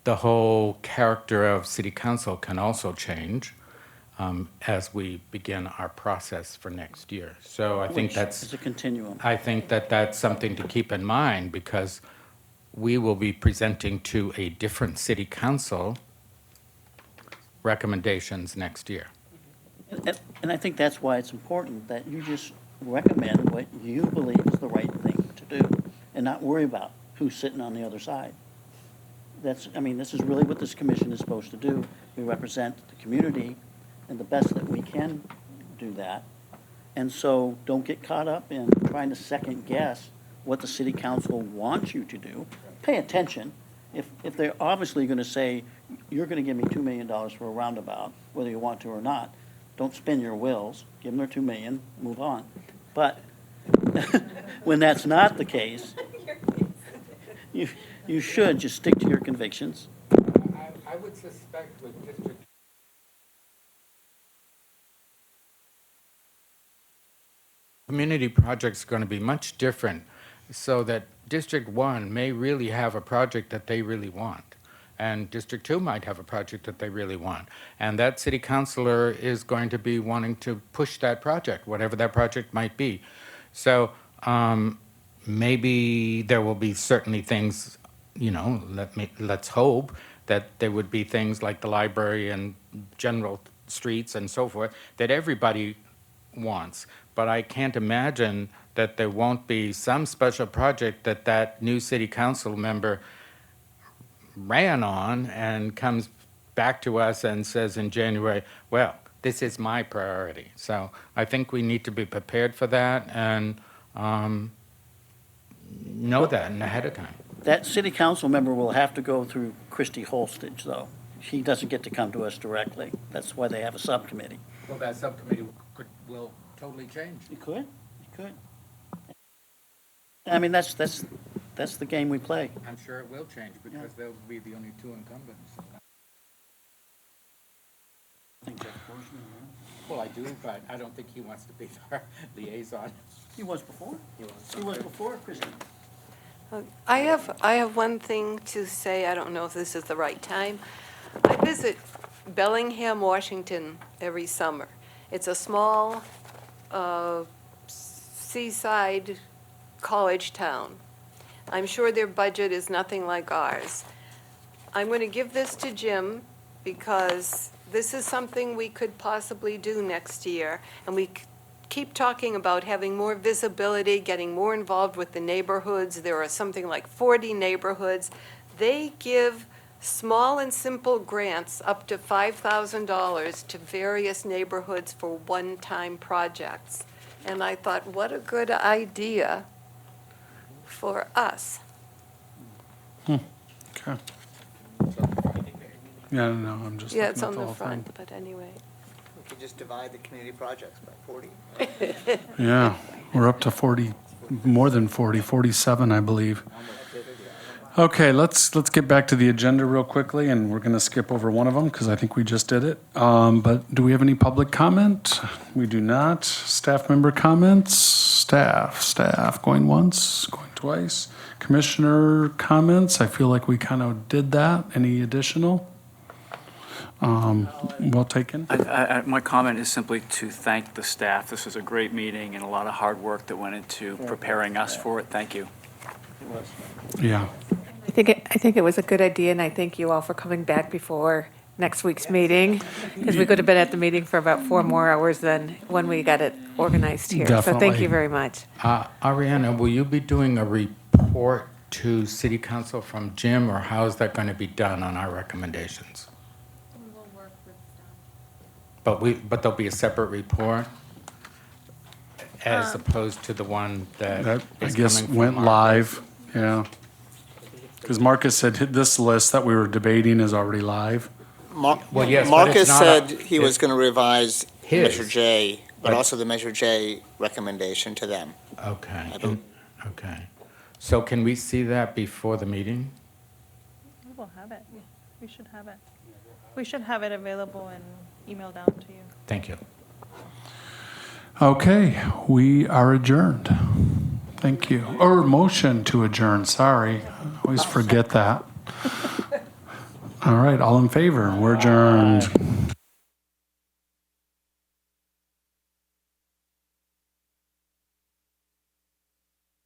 the whole character of city council can also change as we begin our process for next year. So I think It's a continuum. I think that that's something to keep in mind because we will be presenting to a different city council recommendations next year. And I think that's why it's important that you just recommend what you believe is the right thing to do and not worry about who's sitting on the other side. This is really what this commission is supposed to do. We represent the community and the best that we can do that. And so don't get caught up in trying to second guess what the city council wants you to do. Pay attention. If they're obviously going to say, you're going to give me $2 million for a roundabout, whether you want to or not, don't spin your wheels. Give them their $2 million, move on. But when that's not the case, you should just stick to your convictions. I would suspect with district community projects are going to be much different, so that District 1 may really have a project that they really want, and District 2 might have a project that they really want, and that city councilor is going to be wanting to push that project, whatever that project might be. So maybe there will be certainly things, let's hope that there would be things like the library and general streets and so forth that everybody wants. but I can't imagine that there won't be some special project that that new city council member ran on and comes back to us and says in January, well, this is my priority. So I think we need to be prepared for that and know that ahead of time. That city council member will have to go through Christy Holstage, though. He doesn't get to come to us directly. That's why they have a subcommittee. Well, that subcommittee will totally change. It could, it could. I mean, that's the game we play. I'm sure it will change because they'll be the only two incumbents. Well, I do, but I don't think he wants to be our liaison. He was before. He was before, Christy. I have one thing to say. I don't know if this is the right time. I visit Bellingham, Washington every summer. It's a small seaside college town. I'm sure their budget is nothing like ours. I'm going to give this to Jim because this is something we could possibly do next year. And we keep talking about having more visibility, getting more involved with the neighborhoods. There are something like 40 neighborhoods. They give small and simple grants up to $5,000 to various neighborhoods for one-time projects. And I thought, what a good idea for us. Okay. Yeah, no, I'm just. Yeah, looking it's at on the whole thing. front, but anyway. We could just divide the community projects by 40. Yeah, we're up to 40, more than 40, 47, I believe. Okay, let's get back to the agenda real quickly, and we're going to skip over one of them because I think we just did it. But do we have any public comment? We do not. Staff member comments? Staff, going once, going twice. Commissioner comments? I feel like we kind of did that. Any additional? Well taken. My comment is simply to thank the staff. This was a great meeting and a lot of hard work that went into preparing us for it. Thank you. Yeah. I think it was a good idea, and I thank you all for coming back before next week's meeting, because we could have been at the meeting for about 4 more hours than when we got it organized here. So thank Definitely. you very much. Ariana, will you be doing a report to city council from Jim, or how is that going to be done on our recommendations? We'll work with But there'll be a separate report as opposed to the one that That, I is guess, coming from went Marcus. live, yeah. Because Marcus said this list that we were debating is already live. Well, yes, but Marcus it's not said a- he was going to revise His. Measure J, but But- also the Measure J recommendation to them. Okay, I bel- okay. So can we see that before the meeting? We will have it. We should have it. We should have it available and emailed out to you. Thank you. Okay, we are adjourned. Thank you. Or motion to adjourn, sorry. I always forget that. All right, all in favor? We're adjourned.